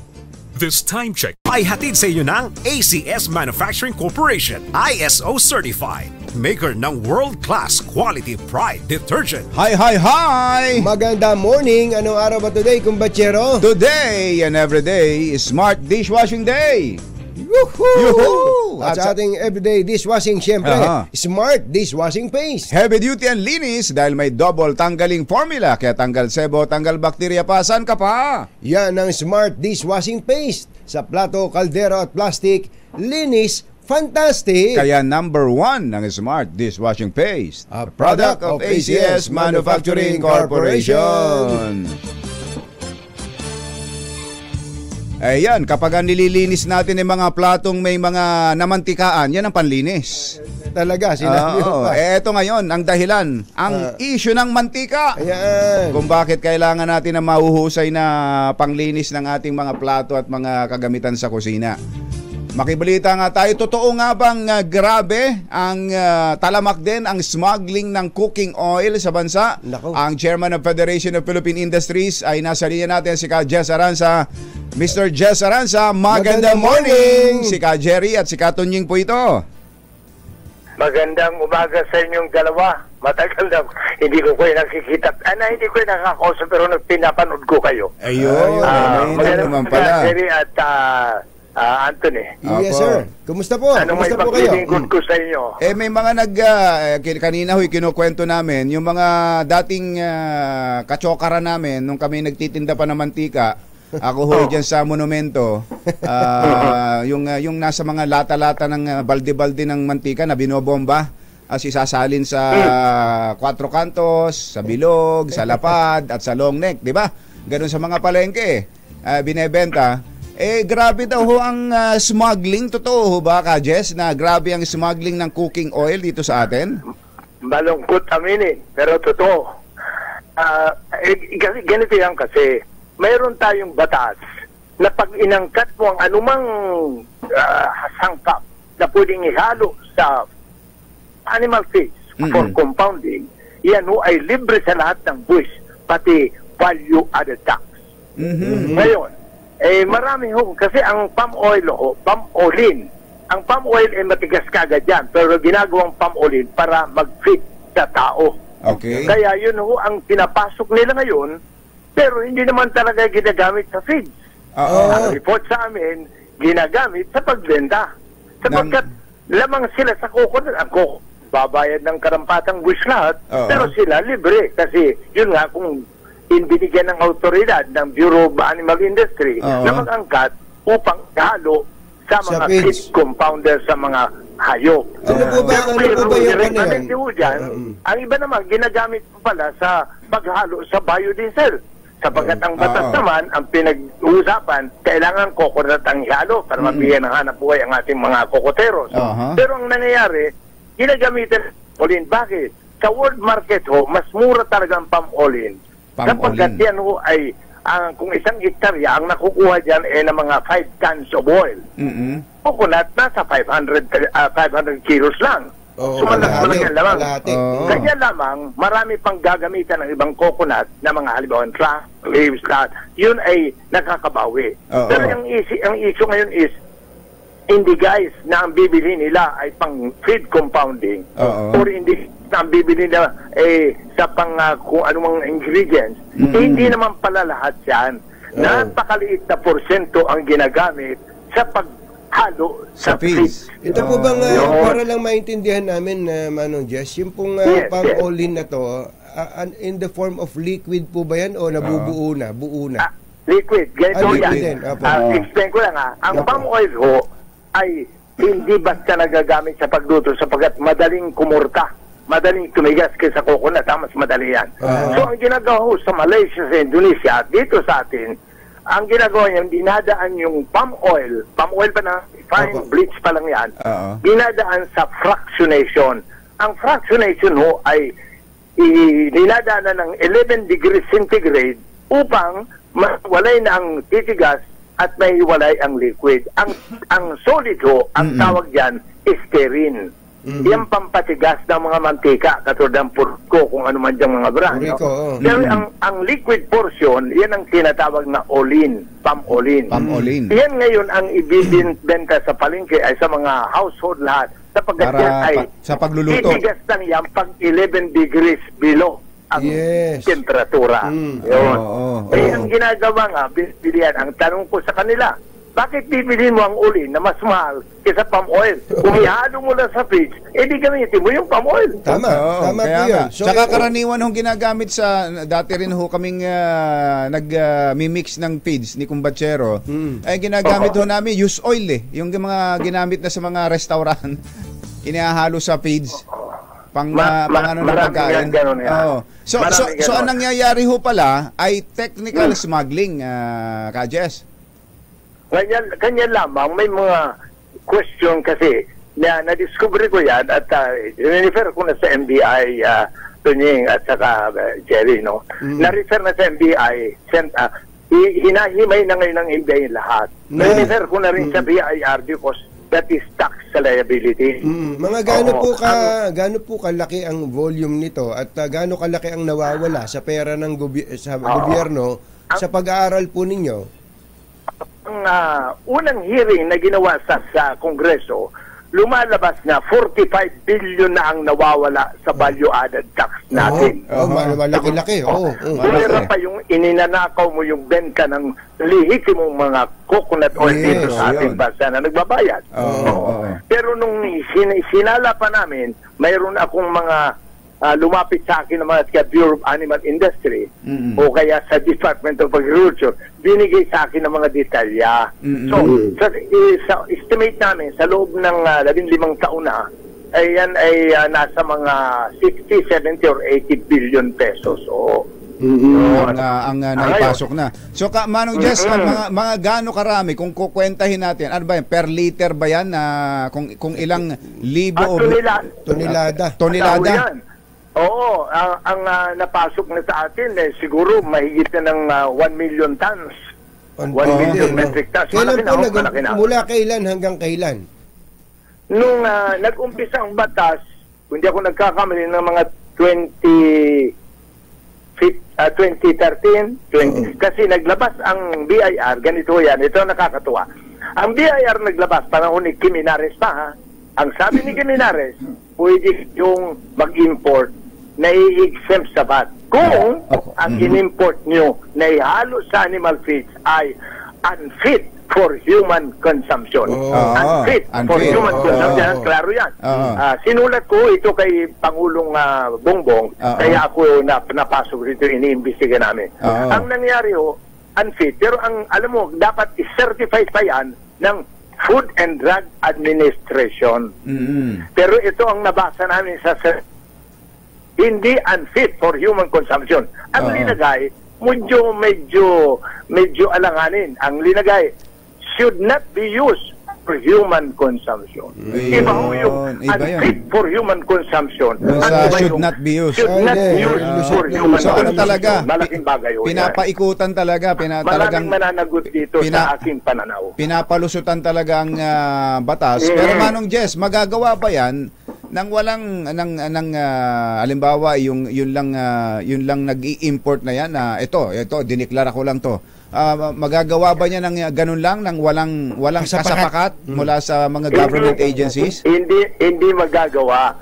Speaker 1: This time check ay hatid sa inyo ng ACS Manufacturing Corporation, ISO Certified, maker ng world-class quality Pride detergent.
Speaker 2: Hi!
Speaker 3: Maganda morning. Anong araw ba today, kumbachero?
Speaker 2: Today and every day is Smart Dishwashing Day.
Speaker 3: Yuhu! At sa ating everyday dishwashing, syempre, Smart Dishwashing Paste.
Speaker 2: Heavy duty and linis dahil may double tanggaling formula. Kaya tanggal sebo, tanggal bakterya pa. Saan ka pa?
Speaker 3: Yan ang Smart Dishwashing Paste. Sa plato, kaldero at plastic, linis, fantastic.
Speaker 2: Kaya number 1 ng Smart Dishwashing Paste.
Speaker 3: A product of ACS Manufacturing Corporation.
Speaker 2: Ayan, kapag nililinis natin yung mga platong may mga namantikaan, yan ang panlinis.
Speaker 3: Talaga, sinabi mo pa.
Speaker 2: Eto ngayon, ang dahilan, ang issue ng mantika.
Speaker 3: Ayan.
Speaker 2: Kung bakit kailangan natin ng mahuhusay na panglinis ng ating mga plato at mga kagamitan sa kusina. Makibalita nga tayo, totoo nga bang grabe ang talamak din ang smuggling ng cooking oil sa bansa?
Speaker 3: Naku.
Speaker 2: Ang chairman of Federation of Philippine Industries ay nasa linya natin, si Ka Jess Aranza. Mr. Jess Aranza, magandang morning! Si Ka Jerry at si Ka Tunying po ito.
Speaker 8: Magandang umaga sa inyong dalawa. Matagal na hindi ko nakikita. Hindi ko nakakausap pero pinapanood ko kayo.
Speaker 2: Ayun,
Speaker 8: magandang
Speaker 2: naman pala.
Speaker 8: Jerry at Anthony.
Speaker 3: Yes, sir. Kumusta po?
Speaker 8: Anong may
Speaker 3: Kumusta po kayo?
Speaker 8: paglilingkod ko sa inyo?
Speaker 2: May mga kanina kinukwento namin, yung mga dating katsokara namin nung kami nagtitinda pa ng mantika. Ako dyan sa monumento, yung nasa mga lata-lata ng balde-balde ng mantika na binobomba, isasalin sa Cuatro Cantos, sa Bilog, sa Lapad, at sa Long Neck, di ba? Ganun sa mga palengke, binebenta. Grabe daw ho ang smuggling. Totoo ho ba, Ka Jess, na grabe ang smuggling ng cooking oil dito sa atin?
Speaker 8: Malungkot aminin, pero totoo. Ganito yan kasi, mayroon tayong batas na pag inangkat mo ang anumang sangkap na pwedeng ihalo sa animal feeds for compounding, yan ho ay libre sa lahat ng buwis, pati value-added tax. Ngayon, marami ho, kasi ang palm oil palm oilin, ang palm oil ay matigas kagad yan, pero ginagawang palm oilin para mag-fit sa tao.
Speaker 2: Okay.
Speaker 8: Kaya yun ho ang pinapasok nila ngayon, pero hindi naman talaga ginagamit sa feeds. Ang report sa amin, ginagamit sa pagbenta. Sapagkat lamang sila sa coconut. Ang coconut, babayad ng karampatang buwis lahat, pero sila libre. Kasi yun nga, kung binigyan ng autoridad ng Bureau of Animal Industry na mag-angkat upang halo sa mga feed compounder sa mga hayop.
Speaker 3: Ano po ba yung
Speaker 8: ang iba naman, ginagamit po pala sa paghalo sa biodiesel. Sapagkat ang batas naman, ang pinag-uusapan, kailangan coconut ang ihalo para mabigyan ng hanap buhay ang ating mga kokoteros. Pero ang nangyayari, ginagamitan olin. Bakit? Sa world market mas mura talaga ang palm oil. Sapagkat yan ay, kung isang hektarya, ang nakukuha dyan ay ng mga 5 tons of oil. Coconut, nasa 500 kilos lang. Sumalak-malak yan lamang. Kanya lamang, marami pang gagamitan ng ibang coconut na mga halimbawa trunk, leaves, lahat. Yun ay nakakabawi. Pero ang issue ngayon is, hindi guys na ang bibili nila ay pang feed compounding or hindi na ang bibili nila sa pang kung anumang ingredients. Hindi naman pala lahat yan. Napakaliit na porsyento ang ginagamit sa paghalo sa feeds.
Speaker 3: Ito po bang para lang maintindihan namin, Manong Jess, yung pong palm oil na to, in the form of liquid po ba yan o nabubuo na? Buo na?
Speaker 8: Liquid. Ganito
Speaker 3: liquid
Speaker 8: yan.
Speaker 3: din. Opo.
Speaker 8: Explain ko lang Ang palm oil ho ay hindi basta nagagamit sa pagluto sapagkat madaling kumurta. Madaling tumigas kaysa coconut. Mas madali yan. So ang ginagawa ho sa Malaysia, sa Indonesia, dito sa atin, ang ginagawa niya, dinadaan yung palm oil pa na fine bleach pa lang yan, dinadaan sa fractionation. Ang fractionation ho ay dinadaan ng 11 degrees centigrade upang mawalay na ang titigas at may hiwalay ang liquid. Ang solid ho, ang tawag diyan stearin. Yan pampatigas ng mga mantika, katulad ng purko, kung ano man diyang mga brand. Pero ang liquid portion, yan ang tinatawag na olin, palm olin. Yan ngayon ang ibibenta sa palengke ay sa mga household lahat. Sapagkat yan ay
Speaker 2: sa pagluluto.
Speaker 8: titigas lang yan pag 11 degrees below ang temperatura. Yun. Ang ginagawa nga, bilihan, ang tanong ko sa kanila, bakit bibilhin mo ang olin na mas mahal kaysa palm oil? Kung ihalo mo lang sa fridge, di gamitin mo yung palm oil.
Speaker 3: Tama po yun.
Speaker 2: So, tsaka karaniwan hong ginagamit sa, dati rin ho kaming nag-mimix ng feeds ni Kumbatsero, ay ginagamit ho namin used oil Yung mga ginamit na sa mga restaurant, inihahalo sa feeds. Pang ano na pagkain. So ang nangyayari ho pala ay technical smuggling, Ka-Jess.
Speaker 8: Ganyan lamang, may mga question kasi na na-discover ko yan at refer ko na sa NBI, Tunying at saka Jerry, no? Na-refer na sa NBI, hinahimay na ngayon ng NBI lahat. Na-refer ko na rin sa BIR because that is tax liability.
Speaker 3: Mga gaano po kalaki ang volume nito at gaano kalaki ang nawawala sa pera ng gobyerno sa pag-aaral po ninyo?
Speaker 8: Ang unang hearing na ginawa sa Kongreso, lumalabas na 45 billion na ang nawawala sa value-added tax natin.
Speaker 3: Malaki-laki.
Speaker 8: Meron pa yung ininanakaw mo yung benta ng lihitimong mga coconut oil dito sa ating bansa na nagbabayad. Pero nung sinala pa namin, mayroon akong mga lumapit sa akin ng mga Bureau of Animal Industry o kaya sa Department of Agriculture, binigay sa akin ng mga detalya. So, estimate namin, sa loob ng 15 taon na, ay yan ay nasa mga 60, 70, or 80 billion pesos.
Speaker 2: Ang naipasok na. So, Manong Jess, mga gaano karami, kung kukwentahin natin, ano ba yan, per liter ba yan, kung ilang libo o tonelada?
Speaker 8: Oo, ang napasok na sa atin siguro mahigit na ng 1 million tons. 1 million metric tons.
Speaker 3: Kailan po mula kailan hanggang kailan?
Speaker 8: Nung nag-umpisa ang batas, hindi ako nagkakamali ng mga 2013, kasi naglabas ang BIR, ganito yan, ito nakakatuwa. Ang BIR naglabas, panahon ni Kiminares pa, ang sabi ni Kiminares, pwede yung mag-import na i-exempt sa VAT. Kung ang in-import nyo na ihalo sa animal feeds ay unfit for human consumption. Unfit for human consumption. Klaro yan. Sinulat ko ito kay Pangulong Bongbong, kaya ako napasok rito, iniimbestiga namin. Ang nangyari unfit, pero alam mo, dapat i-certify pa yan ng Food and Drug Administration. Pero ito ang nabasa namin sa hindi unfit for human consumption. Ang linagay, medyo alanganin. Ang linagay, should not be used for human consumption. Iba ho yung unfit for human consumption.
Speaker 2: Should not be used.
Speaker 8: Should not be used for human consumption.
Speaker 2: Talaga?
Speaker 8: Malaking bagay.
Speaker 2: Pinapaikutan talaga.
Speaker 8: Maraming mananagot dito sa aking pananaw.
Speaker 2: Pinapalusutan talaga ang batas. Pero Manong Jess, magagawa ba yan nang walang halimbawa yun lang nag-i-import na yan ito diniklara ko lang to, magagawa ba niya ng ganun lang nang walang kasapakat mula sa mga government agencies?
Speaker 8: Hindi magagawa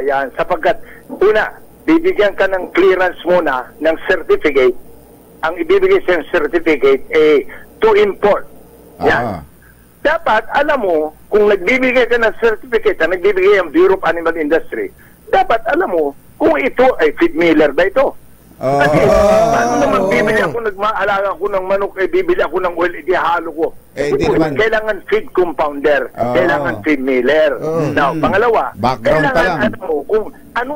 Speaker 8: yan sapagkat una bibigyan ka ng clearance muna ng certificate. Ang ibibigay sa certificate to import yan. Dapat, alam mo, kung nagbibigay ka ng certificate na nagbibigay ang Bureau of Animal Industry, dapat alam mo kung ito ay feed miller ba ito. Paano naman bibili ako, nagmaalaga ako ng manok, bibili ako ng oil, halo ko.
Speaker 2: Di naman.
Speaker 8: Kailangan feed compounder, kailangan feed miller. Now, pangalawa, kailangan kung ano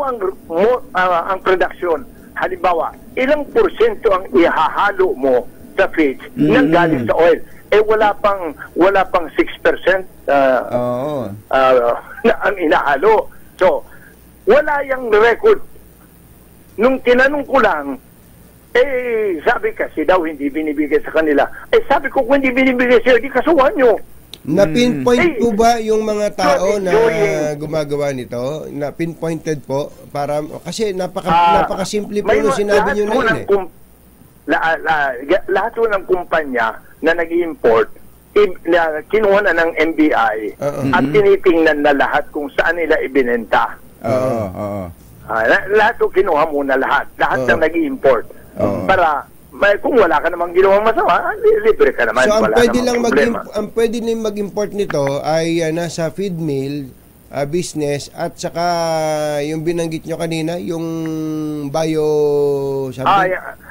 Speaker 8: ang production. Halimbawa, ilang porsyento ang ihahalo mo sa feed nang galing sa oil? Wala pang 6% na ang inahalo. So, wala yung record. Nung tinanong ko lang, sabi kasi daw hindi binibigay sa kanila. Sabi ko, kung hindi binibigay sa'yo, di kasuhan nyo.
Speaker 3: Na-pinpoint po ba yung mga tao na gumagawa nito? Na-pinpointed po? Para, kasi napakasimple po yung sinabi nyo na yun
Speaker 8: lahat po ng kumpanya na nag-import, kinuha na ng NBI at tinitingnan na lahat kung saan nila ibinenta. Lahat o kinuha muna lahat ng nag-i-import para kung wala ka namang ginawang masama, libre ka naman.
Speaker 3: So
Speaker 8: ang
Speaker 3: pwede lang mag-import nito ay nasa feed mill, business, at saka yung binanggit nyo kanina, yung bio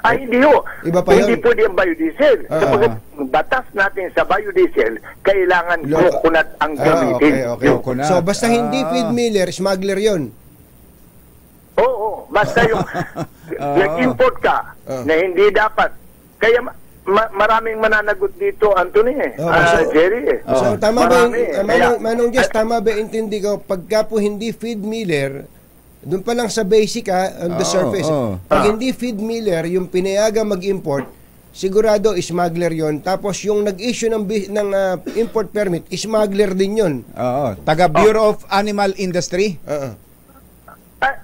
Speaker 3: hindi ho. Iba pa hindi pwede ang biodiesel. Kapag batas natin sa biodiesel, kailangan coconut ang gamitin. Okay. So basta hindi feed miller, smuggler yon.
Speaker 8: Oo, basta yung nag-import ka na hindi dapat. Kaya maraming mananagot dito, Anthony Jerry
Speaker 3: So tama ba, Manong Jess, tama ba intindi ko, pagka po hindi feed miller, doon pa lang sa basic on the surface, pag hindi feed miller, yung pinayaga mag-import, sigurado smuggler yon. Tapos yung nag-issue ng import permit, smuggler din yon.
Speaker 2: Taga Bureau of Animal Industry.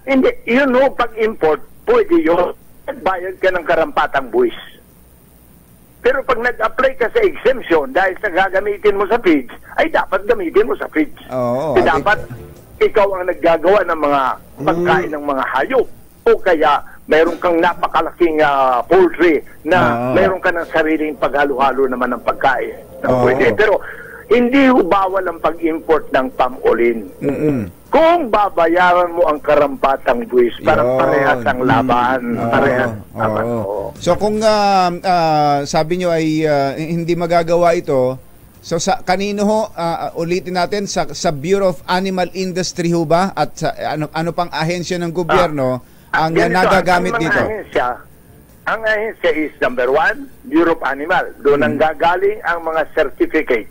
Speaker 8: Hindi, pag-import, pwede yun. Nagbayad ka ng karampatang buwis. Pero pag nag-apply ka sa exemption dahil sa gagamitin mo sa feeds, ay dapat gamitin mo sa feeds. Dapat ikaw ang naggagawa ng mga pagkain ng mga hayop. O kaya mayroon kang napakalaking poultry na mayroon ka ng sariling paghalo-halo naman ng pagkain. Pwede. Pero hindi bawal ang pag-import ng palm-oil. Kung babayaran mo ang karampatang buwis, parang parehas ang laban.
Speaker 2: So kung sabi nyo ay hindi magagawa ito, so kanino ho, ulitin natin, sa Bureau of Animal Industry ho ba? At sa, ano pang ahensya ng gobyerno ang nagagamit dito?
Speaker 8: Ang ahensya is number 1, Bureau of Animal. Doon ang gagaling ang mga certificate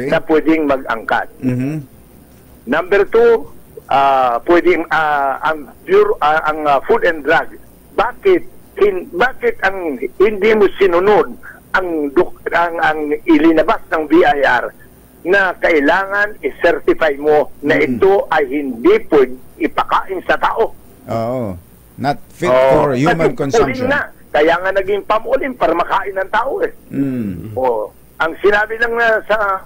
Speaker 8: na pwedeng mag-angkat. Number 2, pwedeng ang Food and Drug. Bakit ang hindi mo sinunod ang ilinabas ng BIR na kailangan i-certify mo na ito ay hindi pwede ipakain sa tao?
Speaker 2: Not fit for human consumption.
Speaker 8: Kaya nga naging palm-oil para makain ng tao ang sinabi lang na sa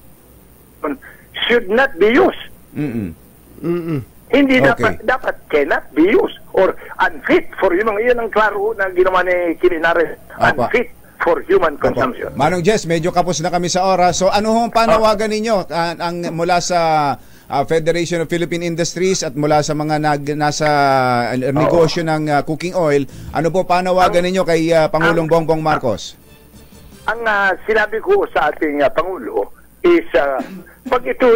Speaker 8: should not be used. Hindi dapat cannot be used or unfit for human. Iyon ang klaro na ginawa ni Kilinares. Unfit for human consumption.
Speaker 2: Manong Jess, medyo kapos na kami sa oras. So ano hong panawagan ninyo mula sa Federation of Philippine Industries at mula sa mga nasa negosyo ng cooking oil? Ano po panawagan ninyo kay Pangulong Bongbong Marcos?
Speaker 8: Ang sinabi ko sa ating Pangulo is pag ito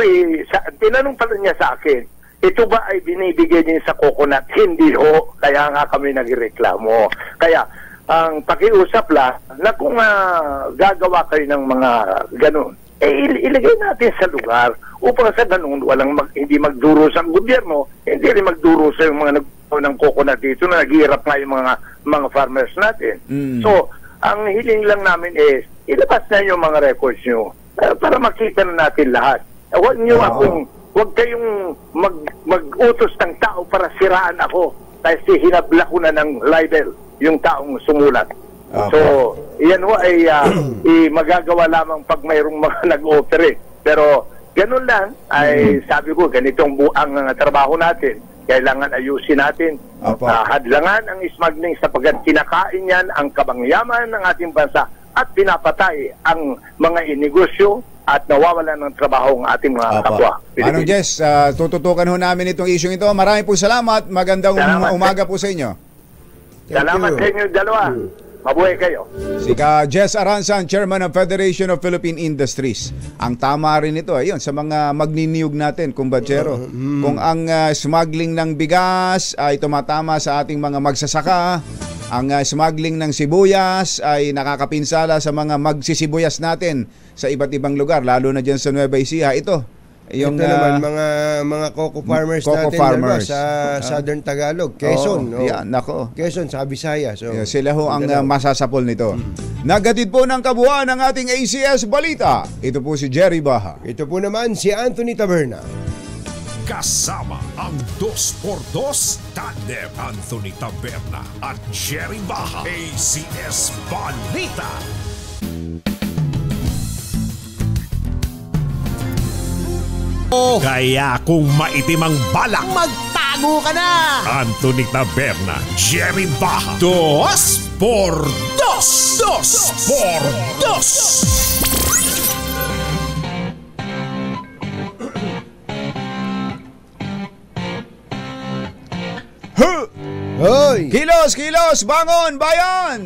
Speaker 8: tinanong pala niya sa akin, ito ba ay binibigay din sa coconut? Hindi ho. Kaya nga kami nagreklamo. Kaya ang pakiusap lang na kung gagawa kayo ng mga ganun, ilagay natin sa lugar upang sa ganun hindi magduros ang gobyerno, hindi rin magduros yung mga nagpo ng coconut dito na naghihirap nga yung mga farmers natin. So, ang hiling lang namin is ilabas na yung mga records nyo para makita na natin lahat. Huwag kayong mag-utos ng tao para siraan ako kasi hinabla ko na ng libel yung taong sumulat. So, yan ho ay magagawa lamang pag mayroong mga nag-ooperate. Pero ganun lang ay sabi ko, ganitong buang trabaho natin. Kailangan ayusin natin. Hadlangan ang smuggling sapagkat kinakain yan ang kabangyaman ng ating bansa at pinapatay ang mga inegosyo at nawawalan ng trabaho ang ating mga kapwa.
Speaker 2: Manong Jess, tututukan ho namin itong isyong ito. Maraming po salamat. Magandang umaga po sa inyo.
Speaker 8: Salamat sa inyo dalawa. Mabuhay kayo.
Speaker 2: Si Jess Aranzan, Chairman ng Federation of Philippine Industries. Ang tama rin ito, ayun, sa mga magniniyog natin, kumbatsero. Kung ang smuggling ng bigas ay tumatama sa ating mga magsasaka, ang smuggling ng sibuyas ay nakakapinsala sa mga magsisibuyas natin sa iba't ibang lugar, lalo na dyan sa Nueva Ecija. Ito
Speaker 3: naman mga coco farmers natin farmers. Sa Southern Tagalog, Quezon.
Speaker 2: Yan, nako.
Speaker 3: Quezon sa Bisaya. So,
Speaker 2: sila ho ang masasapol nito. Nagatid po ng kabuuan ng ating ACS Balita. Ito po si Jerry Baha.
Speaker 3: Ito po naman si Anthony Taberna.
Speaker 1: Kasama ang 2x2 tandem Anthony Taberna at Jerry Baha. ACS Balita. Kaya kung maitim ang balak,
Speaker 9: magtago ka na!
Speaker 1: Anthony Taberna, Jerry Baha. 2x2. 2x2.
Speaker 2: Hoy! Kilos! Bangon, bayan!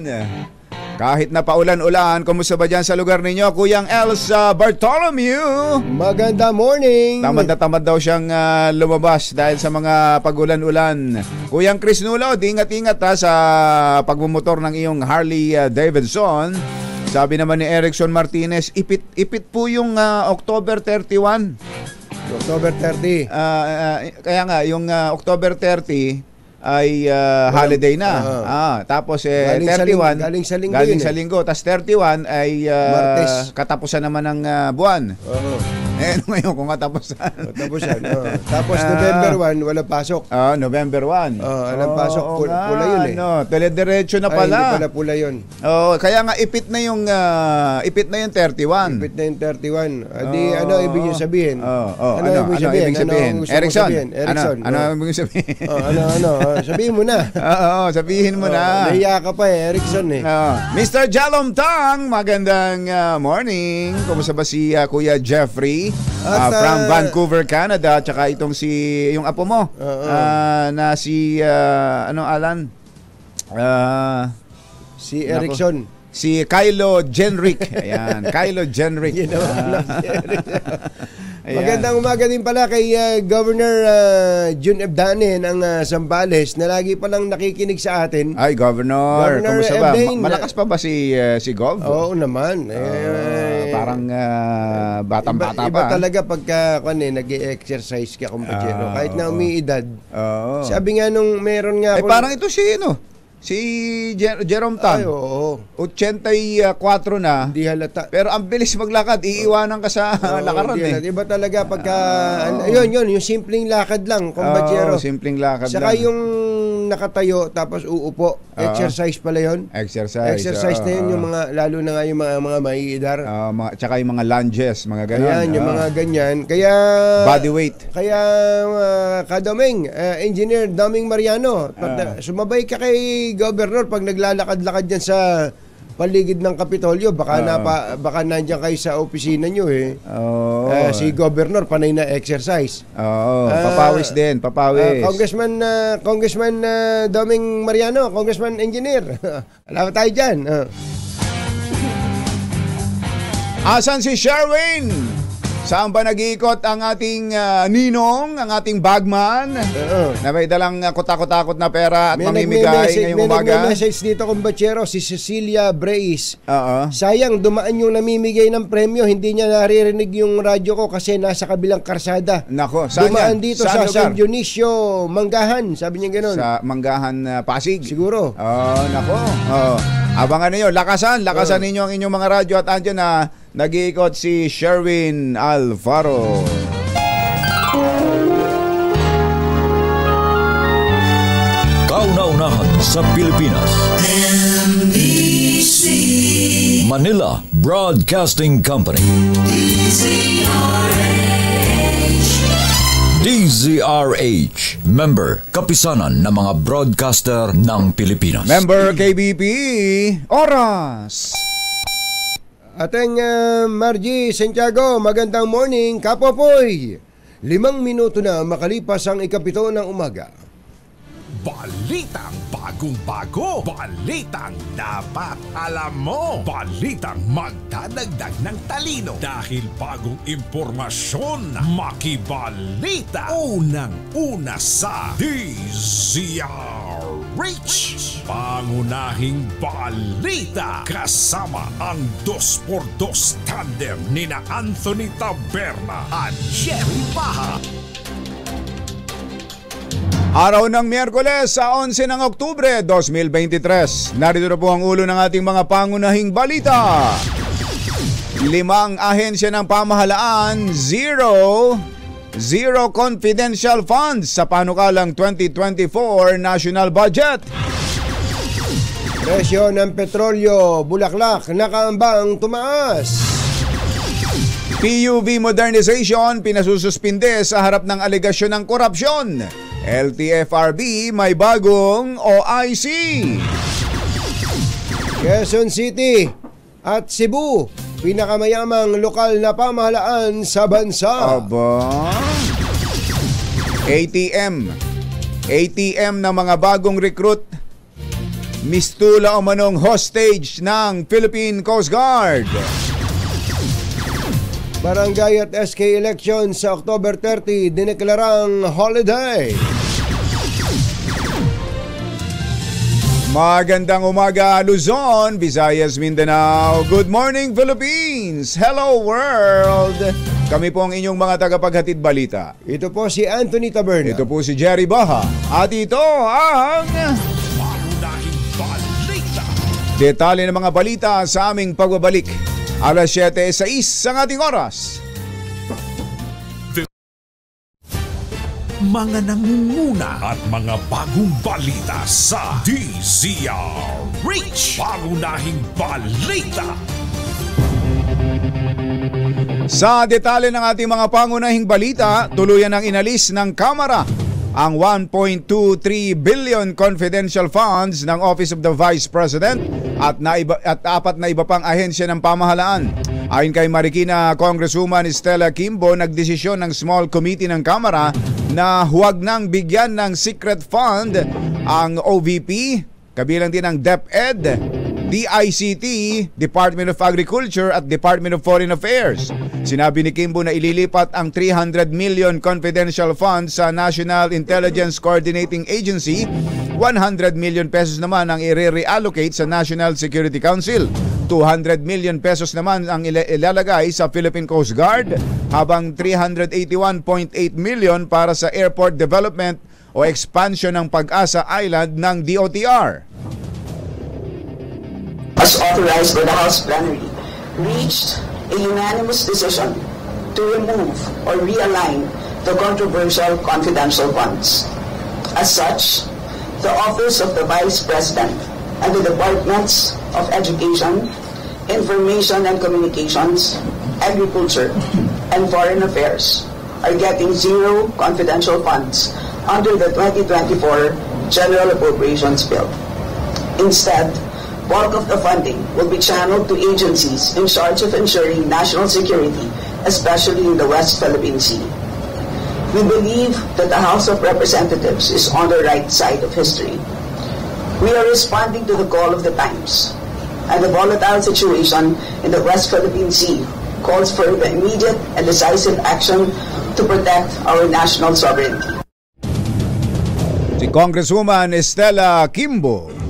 Speaker 2: Kahit na paulan-ulan, kumusta ba dyan sa lugar ninyo, Kuyang Elsa Bartholomew?
Speaker 3: Maganda morning!
Speaker 2: Tamad na tamad daw siyang lumabas dahil sa mga pagulan-ulan. Kuyang Chris Nulo, ingat-ingat sa pagmumotor ng iyong Harley Davidson. Sabi naman ni Erickson Martinez, ipit po yung October 31.
Speaker 3: October 30.
Speaker 2: Kaya nga, yung October 30 ay holiday na. Tapos 31
Speaker 3: galing sa
Speaker 2: linggo. Tapos 31 ay katapusan naman ng buwan. Ngayon kung katapusan.
Speaker 3: Tapos November 1 wala pasok.
Speaker 2: November 1.
Speaker 3: Walang pasok, pula yun eh.
Speaker 2: Telediretso na pala.
Speaker 3: Hindi pala pula yun.
Speaker 2: Kaya nga ipit na yung 31.
Speaker 3: Ipit na yung 31. Ano ibig yung sabihin?
Speaker 2: Ano ibig sabihin? Erickson. Ano ibig sabihin?
Speaker 3: Sabihin mo na.
Speaker 2: Sabihin mo na.
Speaker 3: Nahiya ka pa Erickson eh.
Speaker 2: Mr. Jalom Tang, magandang morning. Kumusta ba si Kuya Jeffrey from Vancouver, Canada? Tsaka itong yung apo mo na si Alan?
Speaker 3: Si Erickson.
Speaker 2: Si Kylo Jenrick. Ayan, Kylo Jenrick.
Speaker 3: Magandang umaga din pala kay Governor Jun Ebdane ng Zambales na lagi palang nakikinig sa atin.
Speaker 2: Ay, Governor kumusta ba? Malakas pa ba si Gov?
Speaker 3: Oo naman.
Speaker 2: Parang batang-bata pa.
Speaker 3: Iba talaga pagka nag-exercise ka kumpanyero. Kahit na umiidad. Sabi nga nung meron nga
Speaker 2: parang ito si Jerome Tan.
Speaker 3: Ay, oo.
Speaker 2: 84 na.
Speaker 3: Hindi halata.
Speaker 2: Pero ang bilis maglakad, iiwanan ka sa lakaran
Speaker 3: Iba talaga pagka yun, yung simpleng lakad lang, kumbatsero.
Speaker 2: Simpleng lakad
Speaker 3: Saka
Speaker 2: lang.
Speaker 3: yung nakatayo tapos uupo. Exercise pala yun. Exercise na yun, yung mga, lalo na nga yung mga maiidar.
Speaker 2: Tsaka yung mga lunges, mga ganyan.
Speaker 3: Ayan, yung mga ganyan. Kaya
Speaker 2: body weight.
Speaker 3: Kaya Kadoming, Engineer Doming Mariano, sumabay ka kay Governor pag naglalakad-lakad dyan sa paligid ng Kapitolyo, baka nandiyan kayo sa opisina nyo si Governor panay na exercise.
Speaker 2: Papawis din, papawis.
Speaker 3: Congressman Doming Mariano, Congressman Engineer. Alam tayo dyan.
Speaker 2: Asan si Sherwin? Saan ba nag-iikot ang ating ninong, ang ating bagman? Na may dalang kutakot-takot na pera at mamimigay ngayong umaga?
Speaker 3: May message dito kumbatsero, si Cecilia Breis. Sayang, dumaan yung namimigay ng premyo, hindi niya naririnig yung radyo ko kasi nasa kabilang karsada.
Speaker 2: Nako, saan
Speaker 3: dumaan
Speaker 2: yan?
Speaker 3: dito sa San Dionisio, Manggahan, sabi niya gano'n.
Speaker 2: Sa Manggahan, Pasig?
Speaker 3: Siguro.
Speaker 2: Nako. Abangan ninyo, lakasan ninyo ang inyong mga radyo at andyan na nag-iikot si Sherwin Alvaro.
Speaker 4: Kauna-unahan sa Pilipinas. NBC Manila Broadcasting Company. DZRH, member kapisanan ng mga broadcaster ng Pilipinas.
Speaker 2: Member KBP, oras.
Speaker 3: Ating Margie Santiago, magandang morning, Kapopoy. 5 minuto na makalipas ang 7 ng umaga.
Speaker 1: Balitang bagong-bago. Balitang dapat alam mo. Balitang magdadagdag ng talino. Dahil bagong impormasyon. Makibalita. Unang-una sa DZRH. Pangunahing balita. Kasama ang 2x2 tandem nina Anthony Taberna at Jerry Baha.
Speaker 2: Araw ng Miyerkules sa 11 ng Oktubre 2023. Narito na po ang ulo ng ating mga pangunahing balita. 5 ahensya ng pamahalaan, zero confidential funds sa panukalang 2024 national budget.
Speaker 3: Presyo ng petrolyo, Bulaklak, nakaambang tumaas.
Speaker 2: PUV modernization pinasususpinde sa harap ng alegasyon ng korupsyon. LTFRB may bagong OIC.
Speaker 3: Quezon City at Cebu, pinakamayamang lokal na pamahalaan sa bansa.
Speaker 2: Aba. ATM ng mga bagong recruit. Mistula o manong hostage ng Philippine Coast Guard.
Speaker 3: Barangay at SK election sa October 30, dineklarang holiday.
Speaker 2: Magandang umaga Luzon, Visayas, Mindanao. Good morning Philippines! Hello world! Kami po ang inyong mga tagapaghatid balita.
Speaker 3: Ito po si Anthony Taberna.
Speaker 2: Ito po si Jerry Baha. At ito ang
Speaker 1: Pangunahing balita.
Speaker 2: detalye ng mga balita sa aming pagbabalik. Alas 7:06 ang ating oras.
Speaker 1: Mga nangunguna at mga bagong balita sa DZRH. Pangunahing balita.
Speaker 2: Sa detalye ng ating mga pangunahing balita, tuluyan ang inalis ng Kamara ang 1.23 billion confidential funds ng Office of the Vice President at 4 na iba pang ahensya ng pamahalaan. Ayon kay Marikina Congresswoman Stella Kimbo, nagdesisyon ng small committee ng Kamara na huwag nang bigyan ng secret fund ang OVP, kabilang din ang DepEd, DICT, Department of Agriculture at Department of Foreign Affairs. Sinabi ni Kimbo na ililipat ang 300 million confidential funds sa National Intelligence Coordinating Agency, 100 million pesos naman ang i-reallocate sa National Security Council, 200 million pesos naman ang ilalagay sa Philippine Coast Guard, habang 381.8 million para sa airport development o expansion ng Pag-asa Island ng DOTR.
Speaker 9: As authorized by the House Plenary, reached a unanimous decision to remove or realign the controversial confidential funds. As such, the Office of the Vice President and the Departments of Education, Information and Communications, Agriculture, and Foreign Affairs are getting zero confidential funds under the 2024 General Appropriations Bill. Instead, bulk of the funding will be channeled to agencies in charge of ensuring national security, especially in the West Philippine Sea. We believe that the House of Representatives is on the right side of history. We are responding to the call of the times, and the volatile situation in the West Philippine Sea calls for the immediate and decisive action to protect our national sovereignty.
Speaker 2: Si Congresswoman Stella Kimbo.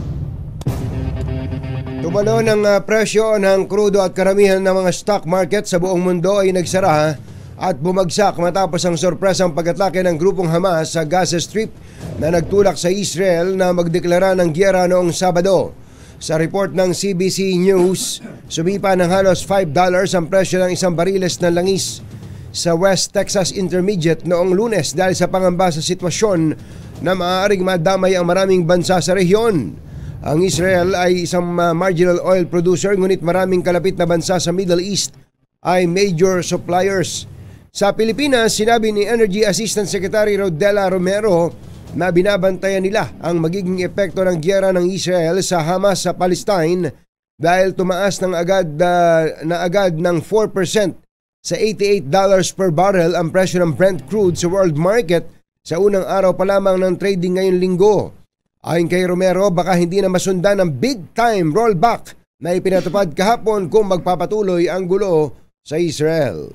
Speaker 3: Tumalo ng presyo ng krudo at karamihan ng mga stock market sa buong mundo ay nagsara at bumagsak matapos ang sorpresang pag-atake ng grupong Hamas sa Gaza Strip na nagtulak sa Israel na magdeklara ng giyera noong Sabado. Sa report ng CBC News, sumipa ng halos $5 ang presyo ng isang bariles ng langis sa West Texas Intermediate noong Lunes dahil sa pangamba sa sitwasyon na maaaring madamay ang maraming bansa sa rehiyon. Ang Israel ay isang marginal oil producer, ngunit maraming kalapit na bansa sa Middle East ay major suppliers. Sa Pilipinas, sinabi ni Energy Assistant Secretary Rodela Romero na binabantayan nila ang magiging epekto ng giyera ng Israel sa Hamas sa Palestine dahil tumaas ng agad ng 4% sa $88 per barrel ang presyo ng Brent crude sa world market sa unang araw pa lamang ng trading ngayong linggo. Ayon kay Romero, baka hindi na masundan ng big-time rollback na ipinatupad kahapon kung magpapatuloy ang gulo sa Israel.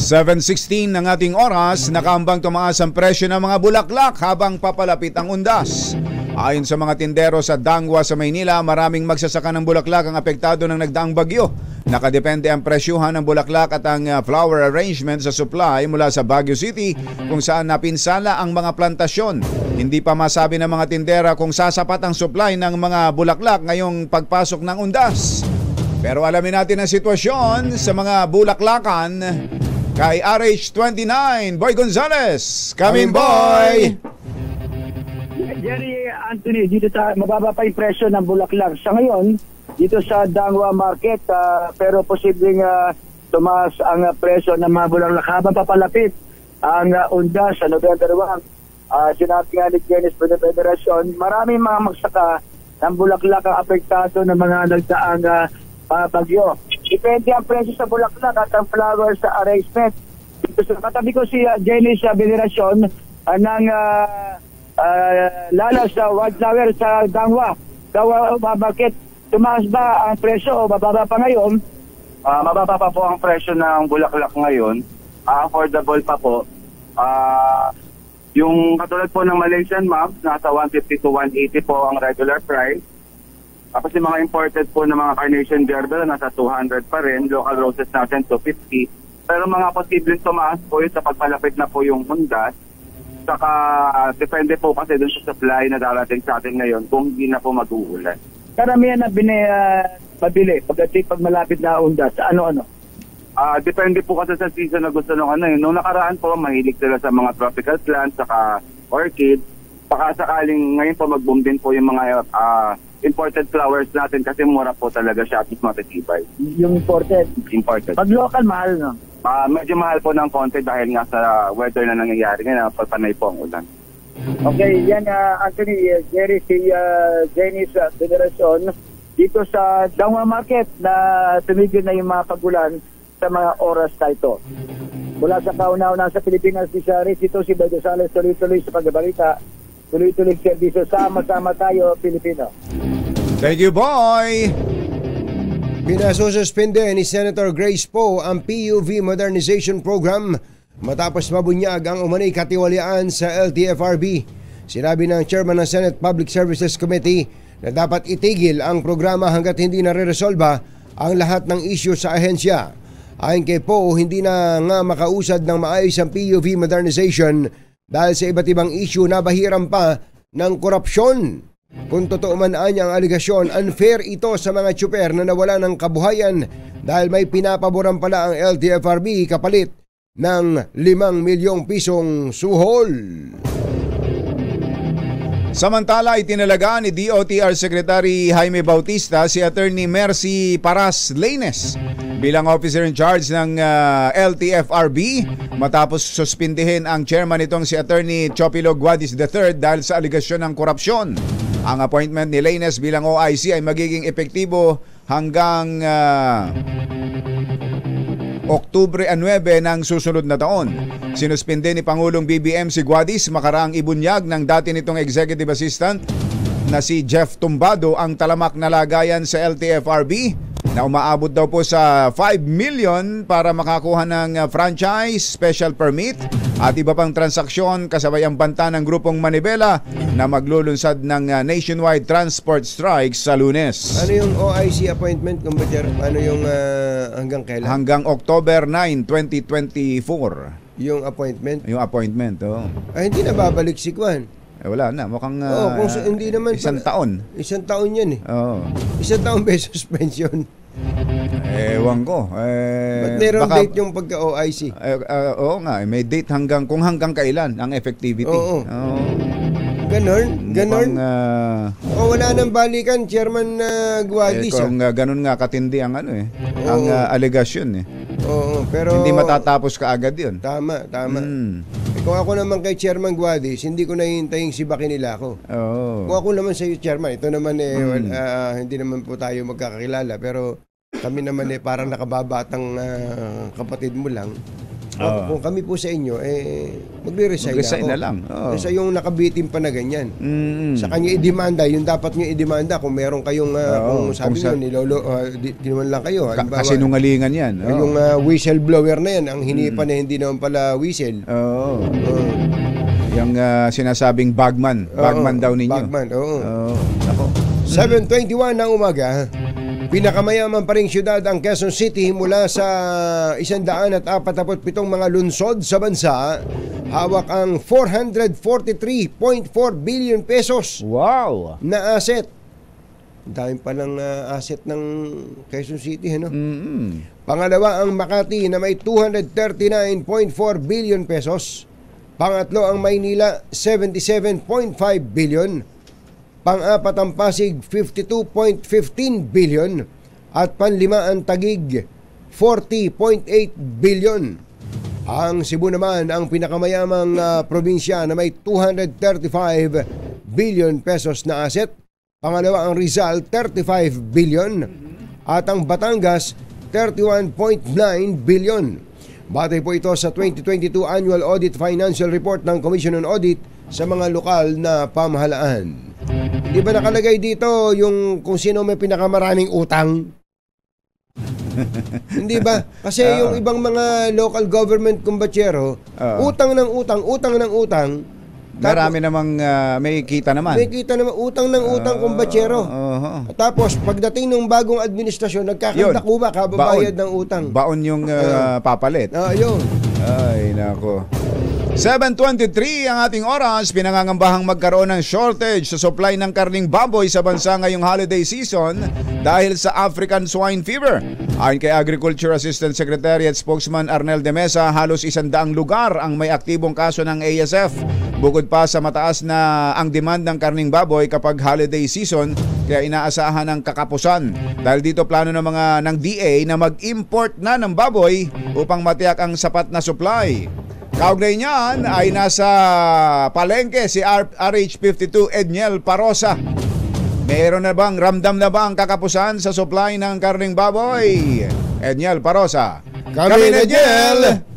Speaker 2: 7:16 ng ating oras, nakaambang tumaas ang presyo ng mga bulaklak habang papalapit ang undas. Ayon sa mga tindero sa Dangwa sa Maynila, maraming magsasaka ng bulaklak ang apektado ng nagdaang bagyo. Nakadepende ang presyuhan ng bulaklak at ang flower arrangement sa supply mula sa Baguio City kung saan napinsala ang mga plantasyon. Hindi pa masabi ng mga tindera kung sasapat ang supply ng mga bulaklak ngayong pagpasok ng undas. Pero alamin natin ang sitwasyon sa mga bulaklakan kay RH29, Boy Gonzales. Coming, boy!
Speaker 10: Jerry Anthony, dito sa mababa pa yung presyo ng bulaklak. Sa ngayon, dito sa Dangwa Market, pero posibleng tumaas ang presyo ng mga bulaklak habang papalapit ang undas sa November 1. Sinabi nga ni Dennis Federation, maraming mga magsaka ng bulaklak ang apektado ng mga nagdaang bagyo. Depende ang presyo sa bulaklak at ang flowers sa arrangement. Dito sa katabi ko si Dennis Federation ng lalas sa wildflower sa Dangwa Market. Tumaas ba ang presyo o bababa pa ngayon?
Speaker 8: Mababa pa po ang presyo ng bulaklak ngayon. Affordable pa po. Yung katulad po ng Malaysian map, nasa 150 to 180 po ang regular price. Tapos yung mga imported po ng mga Carnation Gerber, nasa 200 pa rin. Local roses natin, 250. Pero mga posibleng tumaas po yun sa pagpalapit na po yung undas. Saka depende po kasi dun sa supply na darating sa atin ngayon kung hindi na po mag-uulan.
Speaker 10: Karamihan na mabili pag malapit na undas. Ano-ano?
Speaker 8: Depende po kasi sa season na gusto nung ano yun. Nung nakaraan po, mahilig sila sa mga tropical plants, saka orchid. Baka sakaling ngayon po mag-boom din po yung mga imported flowers natin kasi mura po talaga siya at matitibay.
Speaker 10: Yung imported?
Speaker 8: Imported.
Speaker 10: Pag local, mahal no?
Speaker 8: Medyo mahal po ng konti dahil nga sa weather na nangyayari ngayon, pagpanay po ang ulan.
Speaker 10: Okay, yan Anthony, Jerry, si Dennis Federation dito sa Dangwa Market na tumigil na yung mga pagulan sa mga oras na ito. Mula sa kauna-una sa Pilipinas, si Sharis, ito si Boy Gonzales, tuloy-tuloy sa pagbabalita, tuloy-tuloy servisyo, sama-sama tayo, Pilipino.
Speaker 2: Thank you, boy!
Speaker 3: Pinasususpende ni Senator Grace Poe ang PUV Modernization Program matapos mabunyag ang umanay katiwalian sa LTFRB. Sinabi ng Chairman ng Senate Public Services Committee na dapat itigil ang programa hanggat hindi nare-resolba ang lahat ng issue sa ahensya. Ayon kay Poe, hindi na nga makausad ng maayos ang PUV modernization dahil sa iba't ibang issue na bahiran pa ng korupsyon. Kung totoo man ang aligasyon, unfair ito sa mga tsuper na nawala ng kabuhayan dahil may pinapaboran pala ang LTFRB kapalit ng 5 milyong pisong suhol.
Speaker 2: Samantala, itinalaga ni DOTR Secretary Jaime Bautista si Attorney Mercy Paras Laines bilang officer in charge ng LTFRB matapos suspindihin ang chairman nitong si Attorney Chopilo Guadis III dahil sa aligasyon ng korupsyon. Ang appointment ni Laines bilang OIC ay magiging epektibo hanggang Oktubre 9 ng susunod na taon. Sinuspinde ni Pangulong BBM si Guadis makaraang ibunyag ng dati nitong executive assistant na si Jeff Tumbado ang talamak na lagayan sa LTFRB na umaabot daw po sa 5 million para makakuha ng franchise, special permit at iba pang transaksyon kasabay ang banta ng grupong Manibela na maglulunsad ng nationwide transport strikes sa Lunes.
Speaker 3: Ano yung OIC appointment, Kumbater? Ano yung hanggang kailan?
Speaker 2: Hanggang October 9, 2024.
Speaker 3: Yung appointment?
Speaker 2: Yung appointment, oh.
Speaker 3: Ay, hindi na babalik si Kwan.
Speaker 2: Wala na, mukhang
Speaker 3: hindi naman
Speaker 2: isang taon.
Speaker 3: Isang taon yan eh.
Speaker 2: Oo.
Speaker 3: Isang taon ba suspension?
Speaker 2: Ewan ko.
Speaker 3: Ba't meron date yung pagka-OIC?
Speaker 2: Oo nga, may date kung hanggang kailan ang effectivity.
Speaker 3: Oo. Ganon? Wala nang balikan, Chairman Guadis.
Speaker 2: Kung ganon nga katindi ang ang alegasyon eh.
Speaker 3: Oo, pero
Speaker 2: hindi matatapos kaagad yun.
Speaker 3: Tama. Kung ako naman kay Chairman Guadis, hindi ko nahihintayin si Baki nila ako. Kung ako naman sa iyo, Chairman, ito naman hindi naman po tayo magkakakilala, pero kami naman parang nakababatang kapatid mo lang. Kung kami po sa inyo, magre-resign
Speaker 2: na lang.
Speaker 3: Kasi yung nakabitin pa na ganyan. Sa kanya i-demanda, yung dapat nyo i-demanda kung meron kayong, kung sabi nyo, ginawan lang kayo.
Speaker 2: Kasinungalingan yan.
Speaker 3: Yung whistleblower na yan, ang hinipan na hindi naman pala whistle.
Speaker 2: Yung sinasabing bagman daw ninyo.
Speaker 3: Bagman, Ako. 7:21 ng umaga. Pinakamayaman pa ring syudad ang Quezon City mula sa 147 mga lungsod sa bansa. Hawak ang 443.4 billion pesos.
Speaker 2: Wow!
Speaker 3: Na asset. Dahil palang asset ng Quezon City, ano? Pangalawa ang Makati na may 239.4 billion pesos. Pangatlo ang Maynila, 77.5 billion. Pang-apat ang Pasig, 52.15 billion. At panlima ang Taguig, 40.8 billion. Ang Cebu naman ang pinakamayamang probinsya na may 235 billion pesos na asset. Pangalawa ang Rizal, 35 billion. At ang Batangas, 31.9 billion. Batay po ito sa 2022 Annual Audit Financial Report ng Commission on Audit sa mga lokal na pamahalaan. Di ba nakalagay dito yung kung sino may pinakamaraming utang? Hindi ba? Kasi yung ibang mga local government kumbatsero, utang ng utang.
Speaker 2: Marami namang may kita naman.
Speaker 3: May kita naman, utang ng utang kumbatsero. Tapos, pagdating ng bagong administrasyon, nagkakandakuba kababayad ng utang.
Speaker 2: Baon yung papalit.
Speaker 3: Yun.
Speaker 2: Ay, nako. 7:23 ang ating oras. Pinangangambahang magkaroon ng shortage sa supply ng karning baboy sa bansa ngayong holiday season dahil sa African Swine Fever. Ayon kay Agriculture Assistant Secretary at Spokesman Arnel de Mesa, halos 100 lugar ang may aktibong kaso ng ASF. Bukod pa sa mataas na ang demand ng karning baboy kapag holiday season, kaya inaasahan ang kakapusan. Dahil dito plano ng DA na mag-import na ng baboy upang matiyak ang sapat na supply. Kaugnay niyan ay nasa palengke si RH52 Edniel Parosa. Meron na bang ramdam na ba ang kakapusan sa supply ng karning baboy? Edniel Parosa.
Speaker 3: Kami Edniel!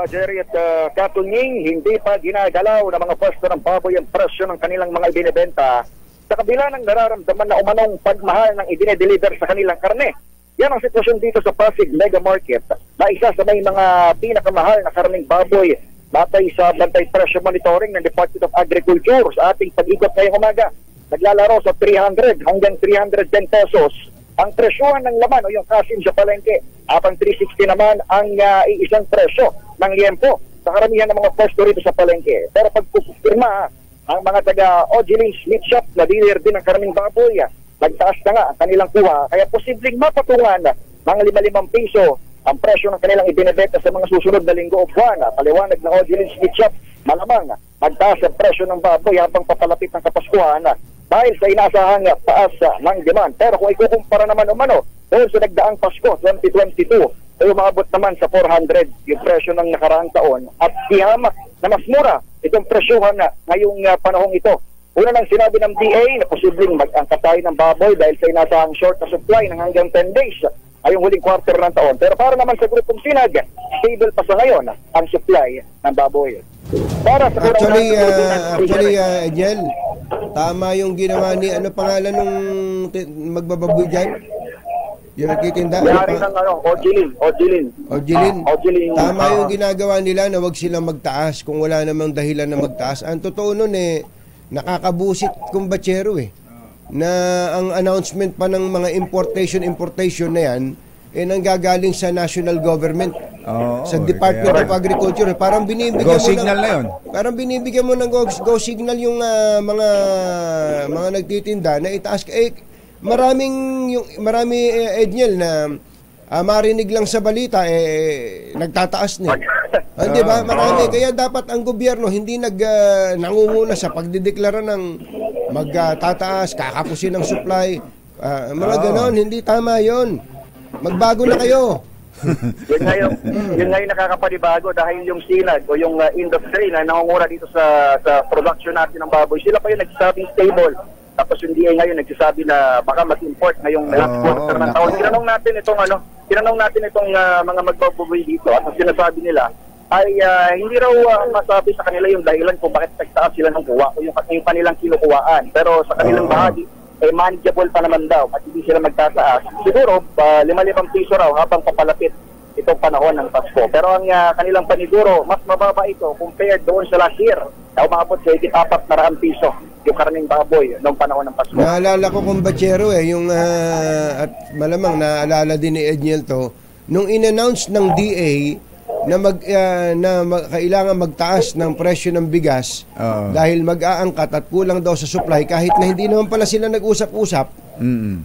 Speaker 8: Jerry at Katunying, hindi pa ginagalaw ng mga pwesto ng baboy ang presyo ng kanilang mga ibinebenta sa kabila ng nararamdaman na umanong pagmahal ng idinedeliver sa kanilang karne. Yan ang sitwasyon dito sa Pasig Mega Market na isa sa may mga pinakamahal na karning baboy batay sa bantay presyo monitoring ng Department of Agriculture sa ating pag-ikot ngayong umaga. Naglalaro sa 300 hanggang 310 pesos ang presyohan ng laman o yung kasim sa palengke. Habang 360 naman ang iisang presyo ng liempo sa karamihan ng mga pwesto rito sa palengke. Pero pag pupirma ang mga taga Ogilin Meat Shop na dealer din ng karning baboy, nagtaas na nga ang kanilang kuha, kaya posibleng mapatungan ng 5 piso ang presyo ng kanilang ibinebenta sa mga susunod na linggo o buwan. Paliwanag ng Ogilin Meat Shop, malamang magtaas ang presyo ng baboy habang papalapit ng Kapaskuhan dahil sa inaasahang taas ng demand. Pero kung ikukumpara naman umano doon sa nagdaang Pasko 2022, ay umabot naman sa 400 yung presyo ng nakaraang taon at ihamak na mas mura itong presyohan ngayong panahong ito. Una nang sinabi ng DA na posibleng mag-angkat tayo ng baboy dahil sa inasahang short na supply ng hanggang 10 days ay yung huling quarter ng taon. Pero para naman sa grupong Sinag, stable pa sa ngayon ang supply ng baboy. Para sa
Speaker 3: actually, Edniel, tama yung ginawa ni, ano pangalan nung magbababoy dyan? Yung nagtitinda?
Speaker 8: Mayari ng Ogilin.
Speaker 3: Tama yung ginagawa nila na wag silang magtaas kung wala namang dahilan na magtaas. Ang totoo nun nakakabusit kumbatsero na ang announcement pa ng mga importation na yan nanggagaling sa national government, sa Department of Agriculture. Parang binibigyan
Speaker 2: go signal na yun.
Speaker 3: Parang binibigyan mo ng go signal yung mga nagtitinda na itaas. Marami Edniel na marinig lang sa balita nagtataas na. Di ba? Marami. Kaya dapat ang gobyerno hindi nangunguna sa pagdideklara ng magtataas, kakapusin ng supply. Mga ganon, hindi tama yon. Magbago na kayo.
Speaker 8: yun ngayon nakakapanibago dahil yung Sinag o yung industry na nangunguna dito sa production natin ng baboy, sila pa yung nagsasabing stable. Tapos yung DA ngayon nagsasabi na baka mag-import ngayong last quarter ng taon. Tinanong natin tinanong natin itong mga magbababoy dito at ang sinasabi nila ay hindi raw masabi sa kanila yung dahilan kung bakit nagtaas sila ng kuha o yung kanilang kinukuhaan. Pero sa kanilang bahagi, manageable pa naman daw at hindi sila magtataas. Siguro, 5 piso raw habang papalapit itong panahon ng Pasko. Pero ang kanilang paniguro, mas mababa ito compared doon sa last year. Umabot sa 400 piso yung karning baboy noong panahon ng Pasko.
Speaker 3: Naalala ko kung Bachero yung at malamang naalala din ni Edniel to, nung in-announce ng DA na kailangan magtaas ng presyo ng bigas dahil mag-aangkat at kulang daw sa supply kahit na hindi naman pala sila nag-usap-usap.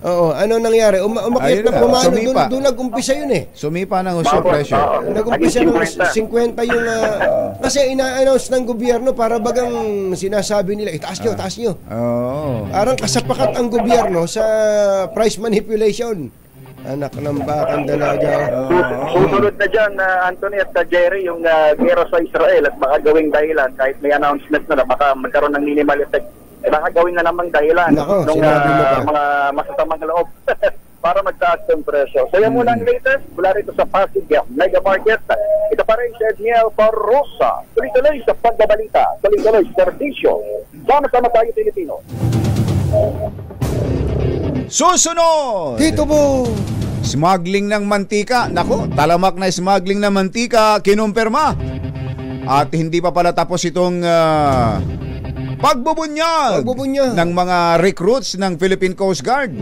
Speaker 3: Oo, ano nangyari? Umakyat na pumano, doon nag-umpisa yun eh.
Speaker 2: Sumipa ng gusto presyo.
Speaker 3: Nag-umpisa ng 50 yung kasi ina-announce ng gobyerno para bagang sinasabi nila, itaas nyo. Parang kasapakat ang gobyerno sa price manipulation. Anak ng bakang dalaga.
Speaker 8: Susunod na dyan, Anthony at Jerry, yung gera sa Israel at baka gawing dahilan kahit may announcement na baka magkaroon ng minimal effect. Baka gawin na namang dahilan ng mga masasamang loob para magtaas ng presyo. So yan muna ang latest mula rito sa Pasig Mega Market. Ito pa rin si Edniel Parrosa. Tuloy-tuloy sa pagbabalita. Tuloy-tuloy sa servisyo. Sama-sama tayo Pilipino.
Speaker 2: Susunod!
Speaker 3: Dito po!
Speaker 2: Smuggling ng mantika. Nako, talamak na smuggling ng mantika kinumpirma. At hindi pa pala tapos itong pagbubunyag ng mga recruits ng Philippine Coast Guard.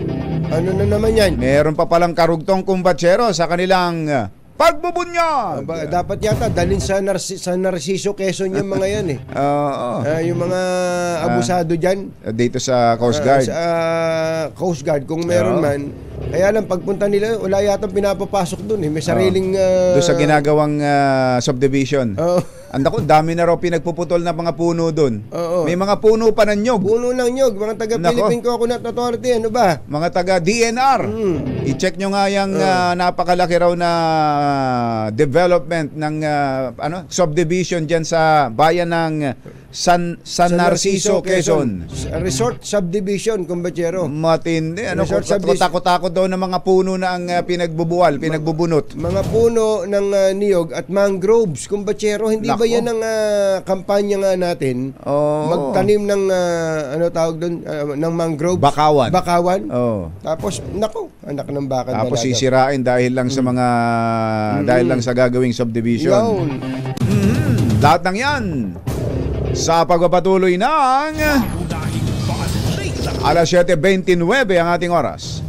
Speaker 3: Ano na naman yan?
Speaker 2: Meron pa palang karugtong kumbatsero sa kanilang pagbubunyag.
Speaker 3: Dapat yata dalhin sa Narciso, Quezon yung mga yan eh. Yung mga abusado dyan.
Speaker 2: Dito sa Coast Guard.
Speaker 3: Sa Coast Guard, kung meron man. Kaya lang, pagpunta nila, wala yata pinapapasok dun eh. May sariling...
Speaker 2: doon sa ginagawang subdivision. Andako, dami na raw pinagpuputol na mga puno doon. May mga puno pa ng nyog.
Speaker 3: Puno ng nyog. Mga taga Philippine Coconut Authority, ano ba?
Speaker 2: Mga taga DNR. I-check nyo nga yung napakalaki raw na development ng subdivision dyan sa bayan ng San Narciso, Quezon.
Speaker 3: Resort subdivision, kumbachero.
Speaker 2: Matindi. Takot-takot daw ng mga puno na ang pinagbubunot. Mga
Speaker 3: puno ng niyog at mangroves, kumbachero. Hindi ba yan ang kampanya nga natin? Magtanim ng ano tawag doon, ng mangrove?
Speaker 2: Bakawan.
Speaker 3: Tapos anak ng baka.
Speaker 2: Tapos sisirain dahil lang sa mga dahil lang sa gagawing subdivision. Lahat ng yan sa pagpapatuloy ng alas 7:29 ang ating oras.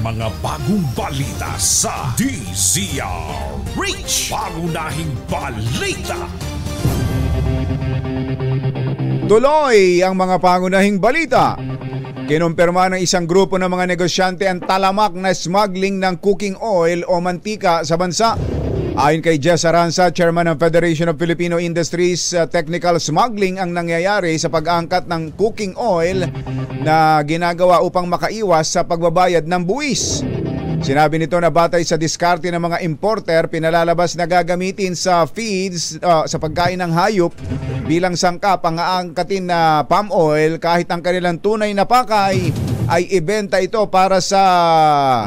Speaker 1: Mga bagong balita sa DZRH. Pangunahing balita.
Speaker 2: Tuloy ang mga pangunahing balita. Kinumpirma ng isang grupo ng mga negosyante ang talamak na smuggling ng cooking oil o mantika sa bansa. Ayon kay Jess Aranza, Chairman ng Federation of Filipino Industries, technical smuggling ang nangyayari sa pag-angkat ng cooking oil na ginagawa upang makaiwas sa pagbabayad ng buwis. Sinabi nito na batay sa diskarte ng mga importer, pinalalabas na gagamitin sa feeds, sa pagkain ng hayop bilang sangkap ang aangkatin na palm oil kahit ang kanilang tunay na pakay ay ibenta ito para sa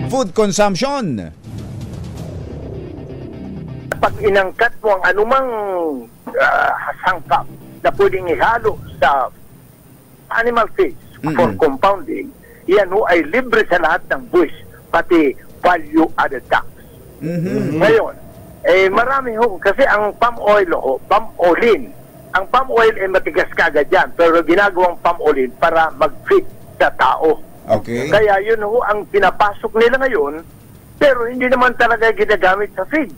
Speaker 2: food consumption.
Speaker 8: Pag inangkat mo ang anumang sangkap na pwedeng ihalo sa animal feeds for compounding, yan ho ay libre sa lahat ng buwis, pati value-added tax. Ngayon, marami ho, kasi ang palm oil palm oilin, ang palm oil ay matigas kagad yan, pero ginagawang palm oilin para mag-feed sa tao.
Speaker 2: Okay.
Speaker 8: Kaya yun ho ang pinapasok nila ngayon, pero hindi naman talaga ginagamit sa feed.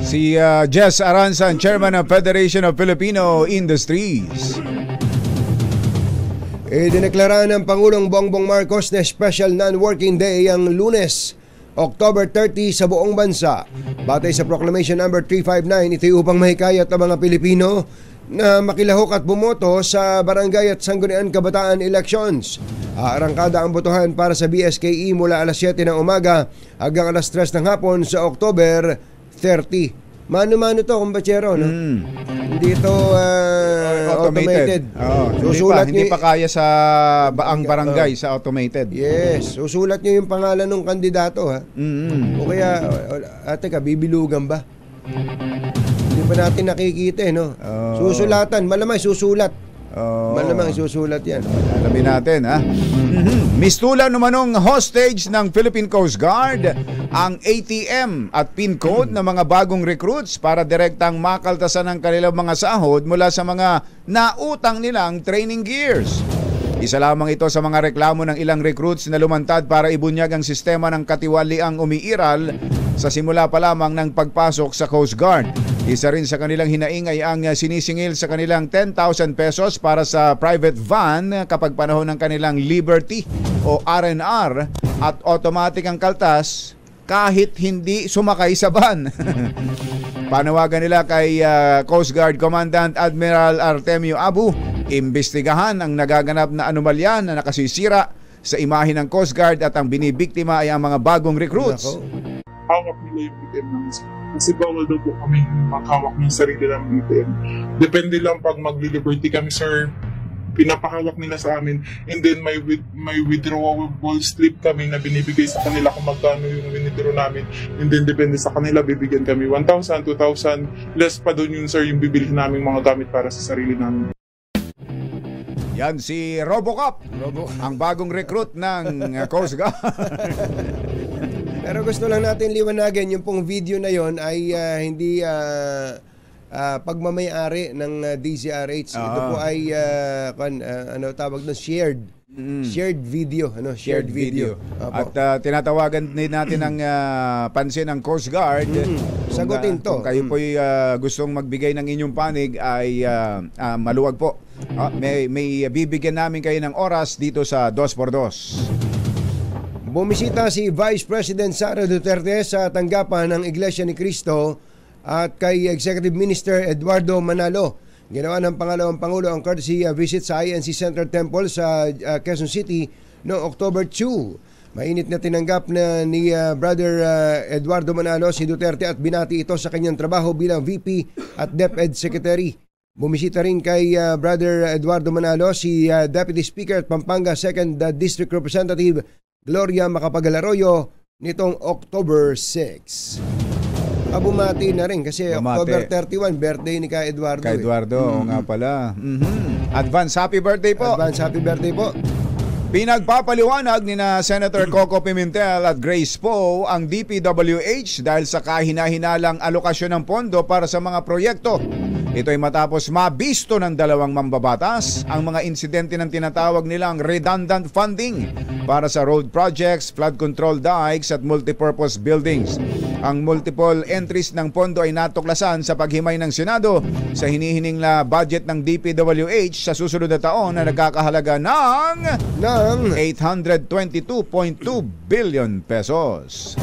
Speaker 2: Si Jess Aranza, Chairman ng Federation of Filipino Industries.
Speaker 3: Dineklara ng Pangulong Bongbong Marcos na special non-working day ang Lunes, October 30 sa buong bansa. Batay sa Proclamation number 359, ito upang mahikayat ang mga Pilipino na makilahok at bumoto sa barangay at sanggunian kabataan elections. Arangkada ang botohan para sa BSKE mula alas 7 ng umaga hanggang alas 3 ng hapon sa October 30. Mano-mano to, kumbachero, no? Hindi ito automated.
Speaker 2: Hindi pa kaya sa ang barangay sa automated.
Speaker 3: Yes, susulat nyo yung pangalan ng kandidato, ha? O kaya, teka, bibilugan ba? Hindi pa natin nakikita, no? Susulatan, malamang susulat. Malamang susulat yan.
Speaker 2: Alamin natin, ha? Mistulan namanong hostage ng Philippine Coast Guard ang ATM at PIN code ng mga bagong recruits para direktang makaltasan ang kanilang mga sahod mula sa mga nautang nilang training gears. Isa lamang ito sa mga reklamo ng ilang recruits na lumantad para ibunyag ang sistema ng katiwaliang umiiral sa simula pa lamang ng pagpasok sa Coast Guard. Isa rin sa kanilang hinaing ay ang sinisingil sa kanilang 10,000 pesos para sa private van kapag panahon ng kanilang Liberty o RNR at automatic ang kaltas kahit hindi sumakay sa van. Panawagan nila kay Coast Guard Commandant Admiral Artemio Abu, imbestigahan ang nagaganap na anomalya na nakasisira sa imahe ng Coast Guard at ang binibiktima ay ang mga bagong recruits.
Speaker 11: Hawak nila yung BTM namin. Kasi bawal daw po kami maghawak ng sarili ng BTM. Depende lang pag mag-liberty kami, sir. Pinapahawak nila sa amin. And then may withdrawable slip kami na binibigay sa kanila kung magkano yung withdraw namin. And then depende sa kanila, bibigyan kami 1,000, 2,000. Less pa doon yun, sir, yung bibili namin mga gamit para sa sarili namin.
Speaker 2: Yan si Robocop, ang bagong recruit ng Coast Guard.
Speaker 3: Pero gusto lang natin liwanagan, yung pong video na yon ay hindi pagmamayari ng DZRH. Ito po ay ano tawag doon, shared video, shared video.
Speaker 2: At tinatawagan din natin ng pansin ng Coast Guard.
Speaker 3: Sagutin to.
Speaker 2: Kung kayo po'y gustong magbigay ng inyong panig ay maluwag po. May bibigyan namin kayo ng oras dito sa 2x2.
Speaker 3: Bumisita si Vice President Sara Duterte sa tanggapan ng Iglesia ni Cristo at kay Executive Minister Eduardo Manalo. Ginawa ng pangalawang Pangulo ang courtesy visit sa INC Center Temple sa Quezon City noong October 2. Mainit na tinanggap na ni Brother Eduardo Manalo si Duterte at binati ito sa kanyang trabaho bilang VP at DepEd Secretary. Bumisita rin kay Brother Eduardo Manalo si Deputy Speaker at Pampanga 2nd District Representative Gloria Macapagal Arroyo nitong October 6. Bumati na rin kasi October 31, birthday ni Ka Eduardo.
Speaker 2: Ka Eduardo, nga pala. Advance happy birthday po.
Speaker 3: Advance happy birthday po.
Speaker 2: Pinagpapaliwanag ni na Senator Coco Pimentel at Grace Poe ang DPWH dahil sa kahina-hinalang alokasyon ng pondo para sa mga proyekto. Ito ay matapos mabisto ng dalawang mambabatas ang mga insidente ng tinatawag nilang redundant funding para sa road projects, flood control dikes at multipurpose buildings. Ang multiple entries ng pondo ay natuklasan sa paghimay ng Senado sa hinihining na budget ng DPWH sa susunod na taon na nagkakahalaga ng 822.2 billion pesos.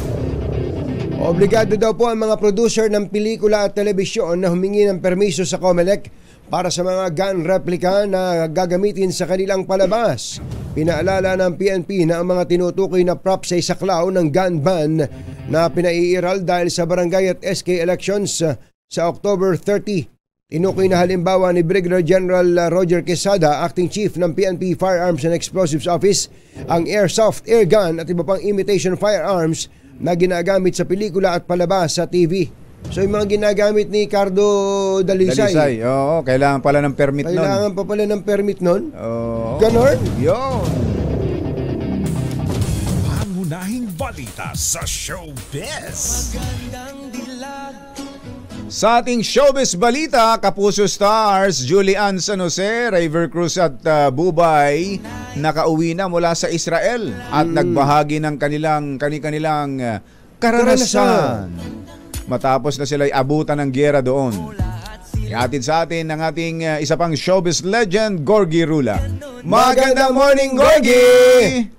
Speaker 3: Obligado daw po ang mga producer ng pelikula at telebisyon na humingi ng permiso sa COMELEC para sa mga gun replica na gagamitin sa kanilang palabas. Pinaalala ng PNP na ang mga tinutukoy na props ay saklaw ng gun ban na pinaiiral dahil sa barangay at SK elections sa October 30. Tinukoy na halimbawa ni Brigadier General Roger Quesada, Acting Chief ng PNP Firearms and Explosives Office, ang airsoft, air gun at iba pang imitation firearms na ginagamit sa pelikula at palabas sa TV. So yung mga ginagamit ni Cardo Dalisay.
Speaker 2: Oo, kailangan pala ng permit nun.
Speaker 3: Kailangan pa pala ng permit nun?
Speaker 2: Oo.
Speaker 3: Ganon?
Speaker 2: Yun.
Speaker 1: Pangunahing balita sa showbiz.
Speaker 2: Sa ating showbiz balita, Kapuso Stars, Julian San Jose, River Cruz at Bubay nakauwi na mula sa Israel at nagbahagi ng kanilang karanasan. Matapos na sila'y abutan ng giyera doon. Ihatid sa atin ng ating isa pang showbiz legend, Gorgie Rula. Magandang morning, Gorgie!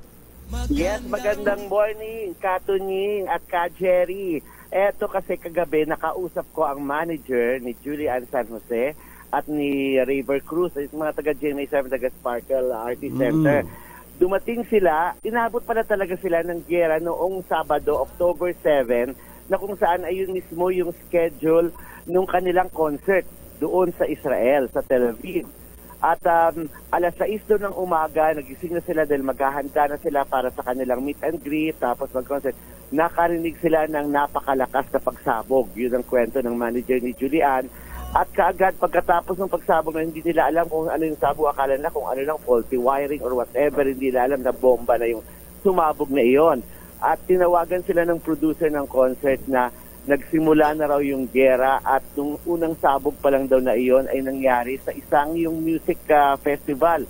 Speaker 12: Yes, magandang morning, Katunying at Ka Jerry. Eto kasi kagabi, nakausap ko ang manager ni Julian San Jose at ni River Cruz, mga taga-GMA7, taga-Sparkle Artist Center. Dumating sila, inabot pala talaga sila ng giyera noong Sabado, October 7, na kung saan ay yun mismo yung schedule nung kanilang concert doon sa Israel, sa Tel Aviv. At alas 6 doon ng umaga, nagising na sila dahil maghahanda na sila para sa kanilang meet and greet, tapos mag-concert. Nakarinig sila ng napakalakas na pagsabog. Yun ang kwento ng manager ni Julian. At kaagad pagkatapos ng pagsabog na hindi nila alam kung ano yung sabog, akala na kung ano lang faulty wiring or whatever, hindi nila alam na bomba na yung sumabog na iyon. At tinawagan sila ng producer ng concert na nagsimula na raw yung gera at nung unang sabog pa lang daw na iyon ay nangyari sa isang yung music festival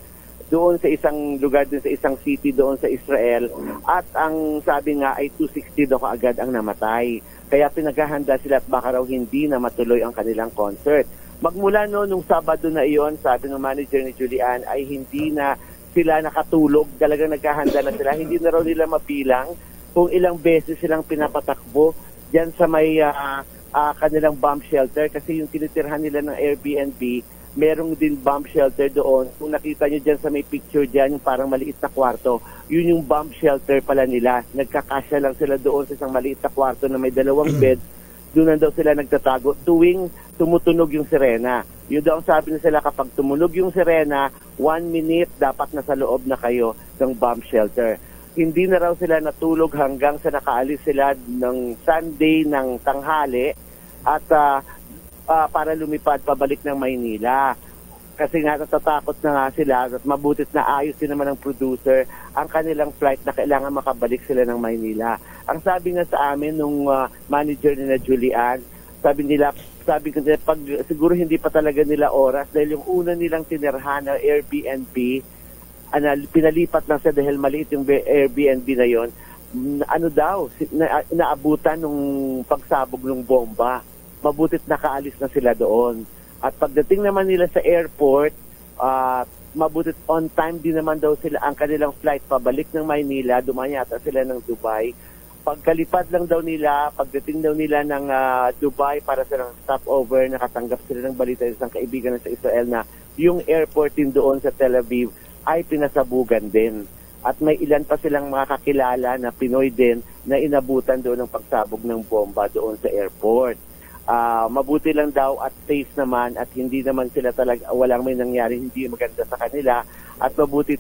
Speaker 12: doon sa isang lugar, doon sa isang city doon sa Israel, at ang sabi nga ay 260 daw kaagad ang namatay. Kaya pinaghahanda sila at baka raw hindi na matuloy ang kanilang concert. Magmula nung Sabado na iyon, sabi ng manager ni Julian, ay hindi na sila nakatulog, talagang naghahanda na sila, hindi na raw nila mapilang kung ilang beses silang pinapatakbo diyan sa may kanilang bomb shelter, kasi yung tinitirhan nila ng Airbnb, merong din bomb shelter doon. Kung nakita nyo dyan sa may picture dyan, yung parang maliit na kwarto, yun yung bomb shelter pala nila. Nagkakasya lang sila doon sa isang maliit na kwarto na may 2 bed. Doon daw sila nagtatago tuwing tumutunog yung sirena. Yun daw ang sabi nila, kapag tumunog yung sirena, 1 minute dapat nasa loob na kayo ng bomb shelter. Hindi na raw sila natulog hanggang sa nakaalis sila ng Sunday ng tanghali at para lumipad pabalik ng Maynila. Kasi nga natatakot na nga sila at mabutit na ayos din naman ng producer ang kanilang flight na kailangan makabalik sila ng Maynila. Ang sabi nga sa amin nung manager nila Julian, sabi nila pag siguro hindi pa talaga nila oras dahil yung una nilang tinirhan na Airbnb, pinalipat lang siya dahil maliit yung Airbnb na yon. Naabutan nung pagsabog ng bomba. Mabutit nakaalis na sila doon. At pagdating naman nila sa airport, mabutit on time din naman daw sila ang kanilang flight pabalik ng Maynila. Dumaan yata sila ng Dubai. Pagkalipad lang daw nila, pagdating daw nila ng Dubai para sa stopover, nakatanggap sila ng balita ng isang kaibigan sa Israel na yung airport din doon sa Tel Aviv ay pinasabugan din. At may ilan pa silang mga kakilala na Pinoy din na inabutan doon ng pagsabog ng bomba doon sa airport. Mabuti lang daw at safe naman at hindi naman sila talaga, walang may nangyari hindi maganda sa kanila, at mabuti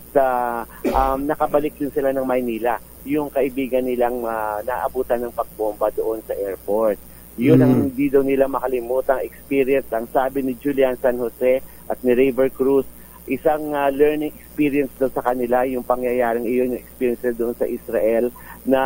Speaker 12: nakabalik din sila ng Maynila, yung kaibigan nilang naabutan ng pagbomba doon sa airport. Yun ang hindi daw nila makalimutang experience. Ang sabi ni Julian San Jose at ni River Cruz, isang learning experience daw sa kanila yung pangyayaring iyon, yung experience doon sa Israel na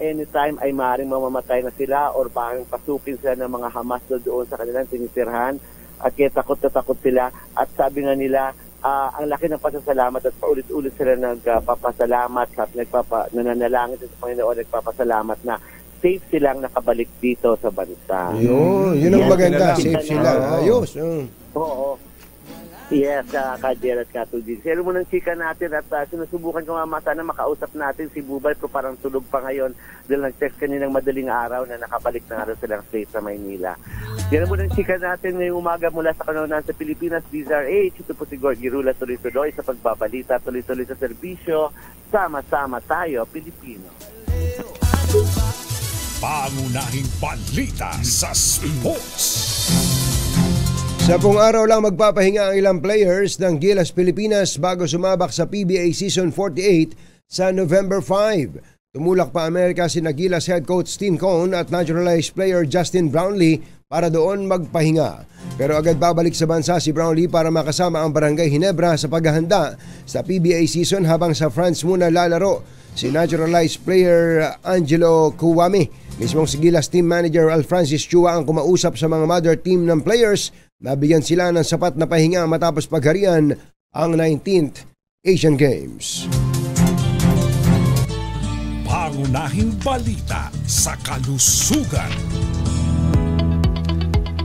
Speaker 12: anytime ay maaaring mamamatay na sila or baka pasukin sila ng mga Hamas doon sa kanilang tinitirhan, at kaya takot na takot sila. At sabi nga nila, ang laki ng pasasalamat at paulit-ulit sila nagpapasalamat at nananalangin sa Panginoon, nagpapasalamat na safe silang nakabalik dito sa bansa.
Speaker 3: Yun ang maganda, safe sila. Ayos.
Speaker 12: Oo. Yes, Kajer at Katudin. Sero mo ng chika natin at sinusubukan ko nga sana makausap natin si Bubay, pero parang tulog pa ngayon dahil nag-text kaninang madaling araw na nakabalik na araw silang safe sa Maynila. Sero mo ng chika natin ngayong umaga mula sa kanonan sa Pilipinas, DZRH. Ito po si Gorgie Rula, tuloy-tuloy sa pagbabalita, tuloy-tuloy sa serbisyo. Sama-sama tayo, Pilipino.
Speaker 1: Pangunahing balita sa sports.
Speaker 3: Sa pong araw lang magpapahinga ang ilang players ng Gilas Pilipinas bago sumabak sa PBA Season 48 sa November 5. Tumulak pa Amerika sina Gilas head coach Tim Cone at naturalized player Justin Brownlee para doon magpahinga. Pero agad babalik sa bansa si Brownlee para makasama ang Barangay Ginebra sa paghahanda sa PBA season, habang sa France muna lalaro si naturalized player Angelo Kuwami. Mismong si Gilas team manager Al Francis Chua ang kumausap sa mga mother team ng players. Nabigyan sila ng sapat na pahinga matapos pagharian ang 19th Asian Games.
Speaker 1: Pangunahing balita sa kalusugan.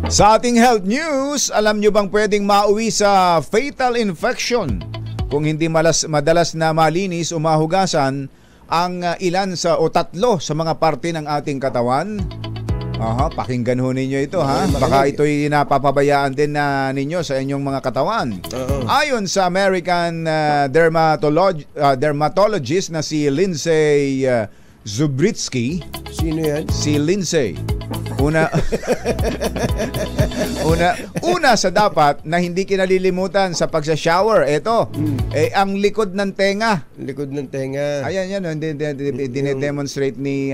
Speaker 2: Sa ating health news, alam nyo bang pwedeng mauwi sa fatal infection kung hindi madalas na malinis o mahugasan ang ilan sa o tatlo sa mga parte ng ating katawan? Pakinggan ho ninyo ito ha. Baka ito'y napapabayaan din na ninyo sa inyong mga katawan. Ayon sa American dermatologist na si Lindsay Zubritsky.
Speaker 3: Sino yan?
Speaker 2: Si Lindsay. Una sa dapat na hindi kinalilimutan sa pagsa-shower, ito, ang likod ng tenga.
Speaker 3: Likod ng tenga.
Speaker 2: Ayan yan, dinedemonstrate ni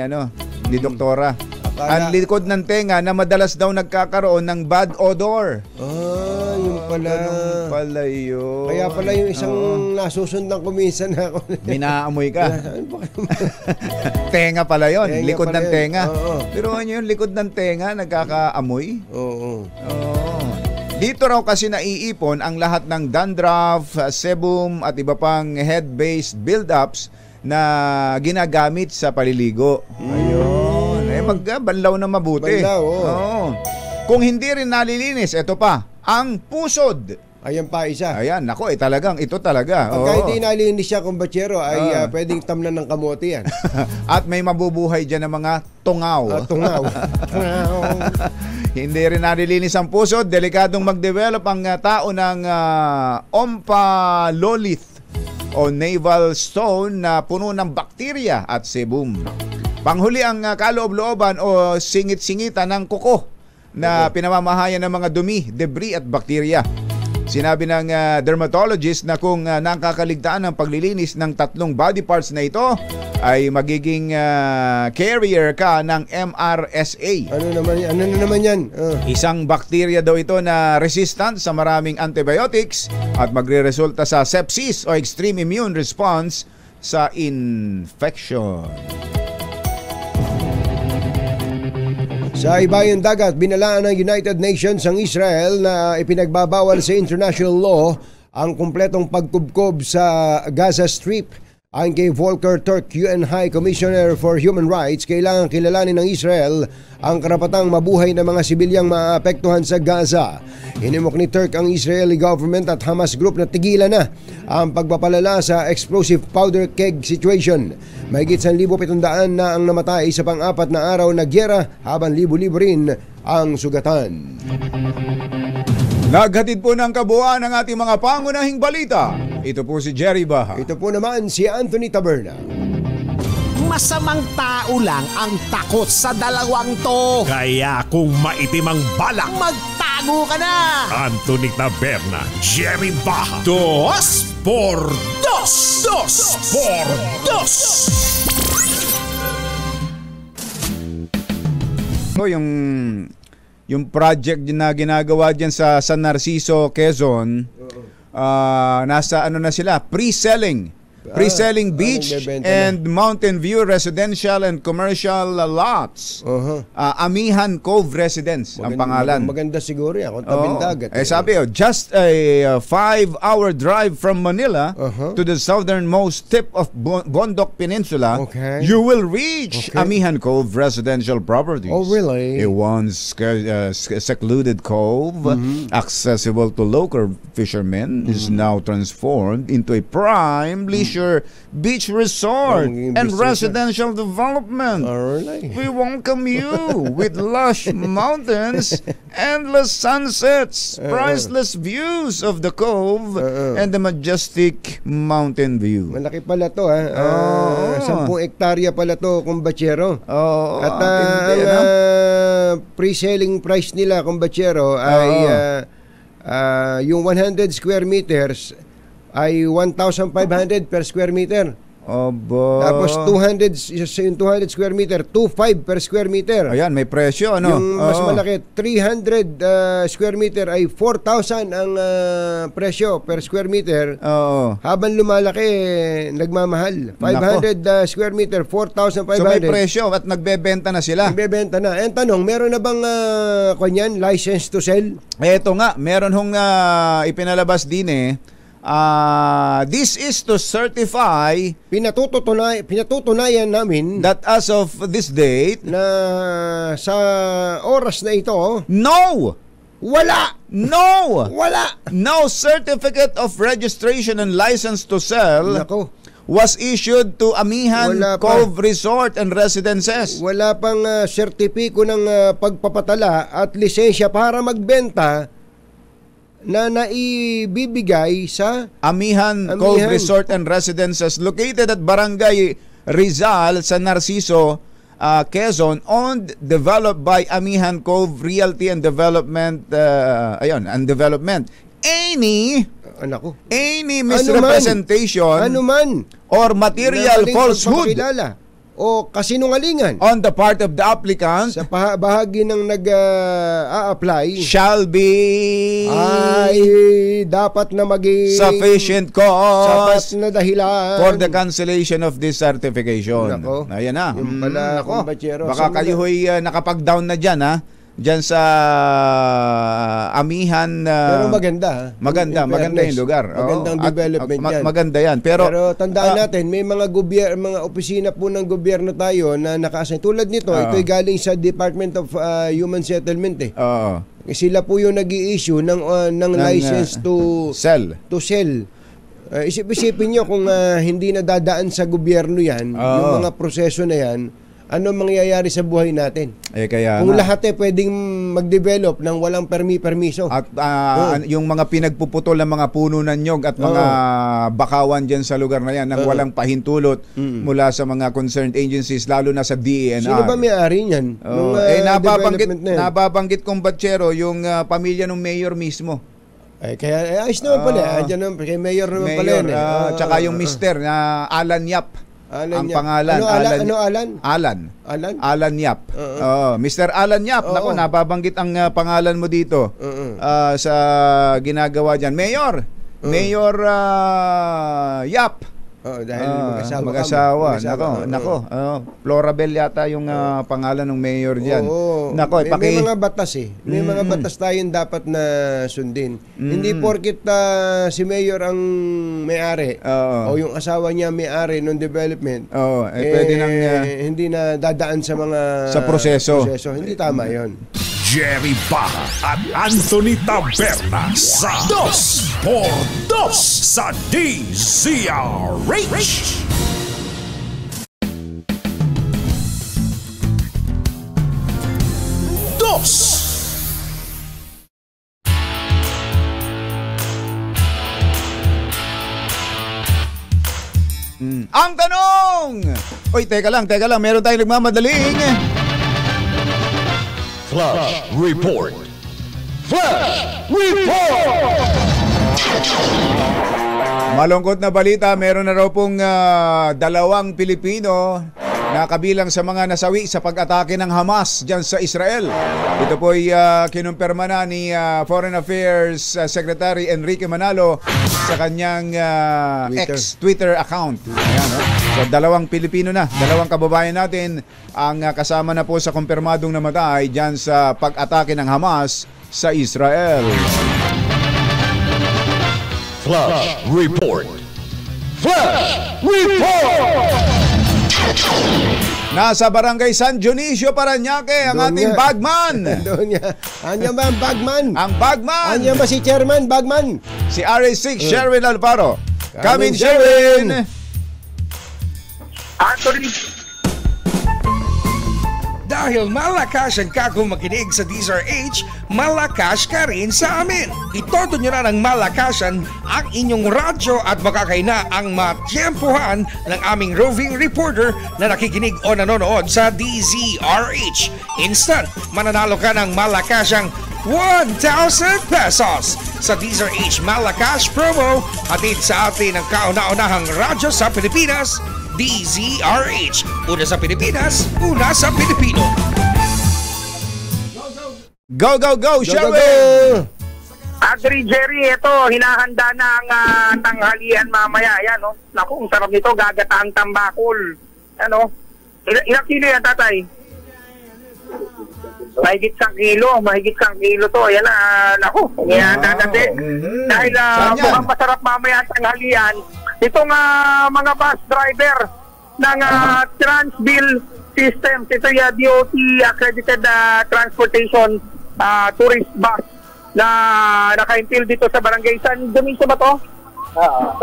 Speaker 2: doktora. Ang likod ng tenga na madalas daw nagkakaroon ng bad odor.
Speaker 3: Yung pala.
Speaker 2: Ganun pala yun.
Speaker 3: Kaya pala yung isang nasusundan ko minsan ako.
Speaker 2: Minaamoy ka. Tenga pala yun.
Speaker 3: Tenga
Speaker 2: likod
Speaker 3: pala
Speaker 2: ng
Speaker 3: yun.
Speaker 2: tenga.
Speaker 3: Oo.
Speaker 2: Pero ano yun, likod ng tenga, nagkakaamoy?
Speaker 3: Oo.
Speaker 2: Dito raw kasi naiipon ang lahat ng dandruff, sebum at iba pang head-based build-ups na ginagamit sa paliligo. Ayun. Magbanlaw na mabuti.
Speaker 3: Banlaw, oo.
Speaker 2: Oo. Kung hindi rin nalilinis, ito pa, ang pusod.
Speaker 3: Ayan pa isa.
Speaker 2: Ayan, nako, ito talaga.
Speaker 3: Pagka hindi nalinis siya, kumbatsero, ay pwedeng tamnan ng kamote yan.
Speaker 2: At may mabubuhay dyan ng mga tungaw.
Speaker 3: Tungaw.
Speaker 2: Hindi rin nalilinis ang pusod, delikadong mag-develop ang tao ng omphalolith o navel stone na puno ng bakterya at sebum. Panghuli ang kaloob-looban o singit-singitan ng kuko na pinamamahayan ng mga dumi, debris at bakterya. Sinabi ng dermatologist na kung nakakaligtaan ng paglilinis ng 3 body parts na ito ay magiging carrier ka ng MRSA.
Speaker 3: Ano naman yan?
Speaker 2: Isang bakterya daw ito na resistant sa maraming antibiotics at magre-resulta sa sepsis o extreme immune response sa infection.
Speaker 3: Sa ibayong dagat, binalaan ng United Nations ang Israel na ipinagbabawal sa international law ang kumpletong pagkubkob sa Gaza Strip. Ayon kay Volker Turk, UN High Commissioner for Human Rights, kailangan kilalanin ng Israel ang karapatang mabuhay ng mga sibilyang maapektuhan sa Gaza. Hinimok ni Turk ang Israeli government at Hamas group na tigilan na ang pagpapalala sa explosive powder keg situation. Mahigit 1,700 na ang namatay sa pang-4 na araw na gyera habang libo-libo rin ang sugatan.
Speaker 2: Naghatid po ng kabuuan ng ating mga pangunahing balita. Ito po si Jerry Baha.
Speaker 3: Ito po naman si Anthony Taberna.
Speaker 1: Masamang tao lang ang takot sa dalawang to. Kaya kung maitim ang balak, magtago ka na. Anthony Taberna, Jerry Baha. 2 por 2. 2 por
Speaker 2: 2. Yung project na ginagawa dyan sa San Narciso, Quezon, nasa na sila, pre-selling beach and Mountain View residential and commercial lots. Amihan Cove Residence ang pangalan.
Speaker 3: Maganda siguro yan kung tabing dagat.
Speaker 2: Sabi just a 5-hour drive from Manila to the southernmost tip of Bondok Peninsula, you will reach Amihan Cove Residential Properties.
Speaker 3: Oh, really?
Speaker 2: A once secluded cove accessible to local fishermen is now transformed into a prime leisure beach resort and residential development.
Speaker 3: Really?
Speaker 2: We welcome you with lush mountains, endless sunsets, priceless views of the cove, and the majestic mountain view.
Speaker 3: Malaki pala to 10 hektarya pala to, kumbatsero. At pre-selling price nila, kumbatsero, ay yung 100 square meters ay 1,500 per square meter. Tapos 200 square meter, 2,500 per square meter.
Speaker 2: Ayan, may presyo, ano?
Speaker 3: Yung mas malaki, 300 square meter ay 4,000 ang presyo per square meter. Habang lumalaki, nagmamahal. 500 square meter, 4,500.
Speaker 2: So may presyo at nagbebenta na sila.
Speaker 3: Nagbebenta na. And tanong, meron na bang license to sell?
Speaker 2: Eto nga, meron hong ipinalabas din this is to certify,
Speaker 3: pinatutunayan namin
Speaker 2: that as of this date
Speaker 3: na sa oras na ito, wala
Speaker 2: no certificate of registration and license to sell was issued to Amihan Cove Resort and Residences.
Speaker 3: Wala pang sertipiko ng pagpapatala at lisensya para magbenta na naibibigay sa
Speaker 2: Amihan Cove Resort and Residences located at Barangay Rizal sa Narciso, Quezon, owned, developed by Amihan Cove Realty and Development, and Development. Any misrepresentation or material falsehood
Speaker 3: o kasinungalingan
Speaker 2: on the part of the applicant
Speaker 3: sa bahagi ng nag-a-apply
Speaker 2: shall be
Speaker 3: dapat na maging
Speaker 2: sufficient cause
Speaker 3: sapat na dahilan
Speaker 2: for the cancellation of this certification. Ayan na.
Speaker 3: Yung pala,
Speaker 2: baka kayo ho'y nakapag-down na dyan, ha? Diyan sa Amihan.
Speaker 3: Pero maganda.
Speaker 2: Maganda yung lugar.
Speaker 3: Magandang development yan.
Speaker 2: Maganda yan. Pero
Speaker 3: tandaan natin, may mga mga opisina po ng gobyerno tayo na naka-assign. Tulad nito, ito'y galing sa Department of Human Settlement Sila po yung nag-i-issue ng license to sell. Isip-isipin nyo kung hindi na dadaan sa gobyerno yan, yung mga proseso na yan, ano mangyayari sa buhay natin? Kung lahat pwedeng mag-develop ng walang permiso.
Speaker 2: At yung mga pinagpuputol ng mga puno ng nyog at mga bakawan dyan sa lugar na yan nang walang pahintulot mula sa mga concerned agencies, lalo na sa DENR.
Speaker 3: Sino ba may-ari niyan?
Speaker 2: Nababanggit kong Batchero, yung pamilya ng mayor mismo.
Speaker 3: Kaya ayos naman pala. Kay mayor naman pala yan.
Speaker 2: Tsaka yung mister na Alan Yap. Ang pangalan Alan Yap. Mr. Alan Yap. Nako, nababanggit ang pangalan mo dito sa ginagawa diyan. Mayor Yap.
Speaker 3: Dahil
Speaker 2: mag-asawa. Nako. Florabel yata yung pangalan ng mayor diyan. Nako,
Speaker 3: may mga batas May mga batas tayong dapat na sundin. Hindi porket si mayor ang may-ari o yung asawa niya may-ari ng development.
Speaker 2: Pwede nang
Speaker 3: hindi na dadaan sa mga
Speaker 2: proseso.
Speaker 3: Hindi tama 'yon.
Speaker 1: Jerry Baha at Anthony Taberna sa 2x2 sa DZRH.
Speaker 2: Ang tanong! Uy, teka lang, meron tayong nagmamadaling.
Speaker 4: Flash Report.
Speaker 2: Malungkot na balita, meron na raw pong 2 Pilipino na kabilang sa mga nasawi sa pag-atake ng Hamas dyan sa Israel. Ito po ay kinumpirma na ni Foreign Affairs Secretary Enrique Manalo sa kanyang Twitter account. Ayan, So 2 Pilipino na, 2 kababayan natin ang kasama na po sa kumpirmadong namatay dyan sa pag-atake ng Hamas sa Israel.
Speaker 4: Flash Report.
Speaker 2: Nasa Barangay San Dionisio, Parañaque, ang ating bagman.
Speaker 3: Anya ba ang bagman?
Speaker 2: Ang bagman.
Speaker 3: Anya ba si Chairman Bagman?
Speaker 2: Si RA6 Sherwin Alvaro. Come in, Sherwin.
Speaker 13: Dahil malakas ang kakong makinig sa DZRH, malakas ka rin sa amin. Itodo nyo na ng malakasan ang inyong radyo at makakaina ang matyempuhan ng aming roving reporter na nakikinig o nanonood sa DZRH. Instant, mananalo ka ng malakasang 1,000 pesos sa DZRH Malakas promo, hatid sa atin ng kauna-unahang radyo sa Pilipinas, DZRH. Una sa Pilipinas, una sa Pilipino.
Speaker 2: Go, Sherwin!
Speaker 8: Adri Jerry, ito, hinahanda na ang tanghalian mamaya. Yan, no? Naku, ang sarap nito, gagataang tambakol. Ano? Ilang kilo yan, tatay? Mahigit 1 kilo to. Ayan na, naku, hinahanda na din. Dahil mukhang masarap mamaya ang tanghalian. Itong mga bus driver ng Transbil Systems, ito yung DOT accredited transportation tourist bus na naka-impil dito sa Barangay San Dionisio ba to?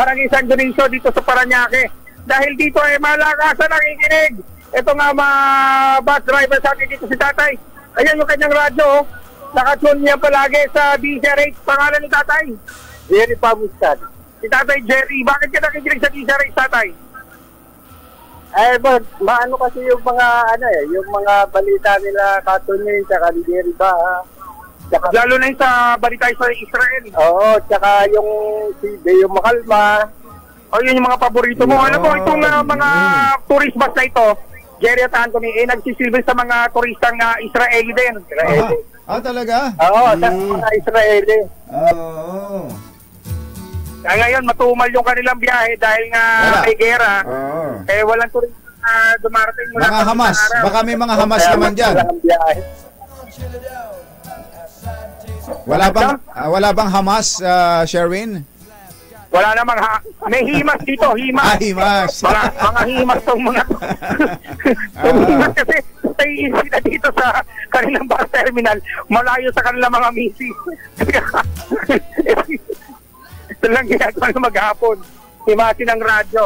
Speaker 8: Barangay San Dionisio dito sa Parañaque. Dahil dito ay malakasan ang ikinig. Ito nga mga bus driver sa atin dito si tatay. Ayan yung kanyang radyo. Nakatune niya palagi sa DZRH. Pangalan ni tatay? Jerry Pamustan. Si Tatay Jerry, bakit ka nakikinig sa DZRH, tatay?
Speaker 10: Maano kasi yung mga yung mga balita nila Katunin tsaka ni Jerry ba. Lalo na yung sa balita sa Israel. Oo, tsaka yung si Deo Makalma. Yun yung mga paborito mo. Alam mo, itong mga tourist bus na ito, Jerry at Anthony, nagsisilbi sa mga turistang Israeli din. Israeli.
Speaker 2: Talaga?
Speaker 10: Oo, sa mga Israeli.
Speaker 2: Oo.
Speaker 10: Kaya ngayon, matumal yung kanilang biyahe dahil nga may gera. Walang turista na dumarating mula.
Speaker 2: Mga Hamas. Baka may mga Hamas naman dyan. Wala bang Hamas, Sherwin?
Speaker 10: Wala namang may himas dito, himas.
Speaker 2: Himas.
Speaker 10: Mga himas tong mga kasi stay sila dito sa kanilang bus terminal, malayo sa kanilang mga misis. Ito lang ginagawa ng maghapon. Himasin ang radyo.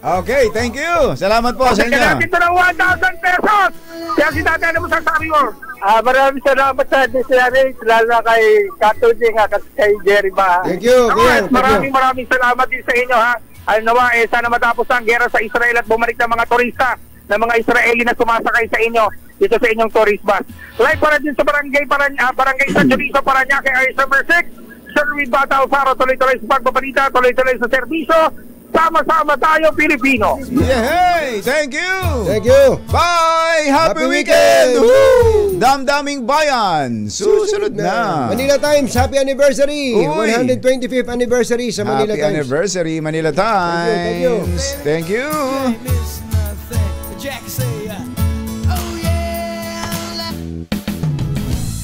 Speaker 2: Okay, thank you. Salamat po sa inyo.
Speaker 10: Dito ng 1,000 pesos. Kaya si tatay mo sa sabi mo. Maraming salamat sa DCRH, lalo na kay Katuning at kay Jerry ba.
Speaker 3: Thank you.
Speaker 10: Maraming salamat din sa inyo ha. Nawa, sana matapos ang gera sa Israel at bumalik ng mga turista ng mga Israeli na sumasakay sa inyo dito sa inyong tourist bus. Live para din sa Barangay San Jorizo, Parañaque, Aysa Mersek. Sherwin Bata Alfaro, tuloy-tuloy sa pagbabalita, tuloy-tuloy sa serbisyo. Sama-sama tayo, Pilipino.
Speaker 2: Yay! Thank you!
Speaker 3: Thank you!
Speaker 2: Bye! Happy weekend! Damdaming bayan! Susunod na!
Speaker 3: Manila Times, happy anniversary! 125th anniversary sa Manila Times.
Speaker 2: Happy anniversary, Manila Times!
Speaker 3: Thank you.
Speaker 2: Thank you!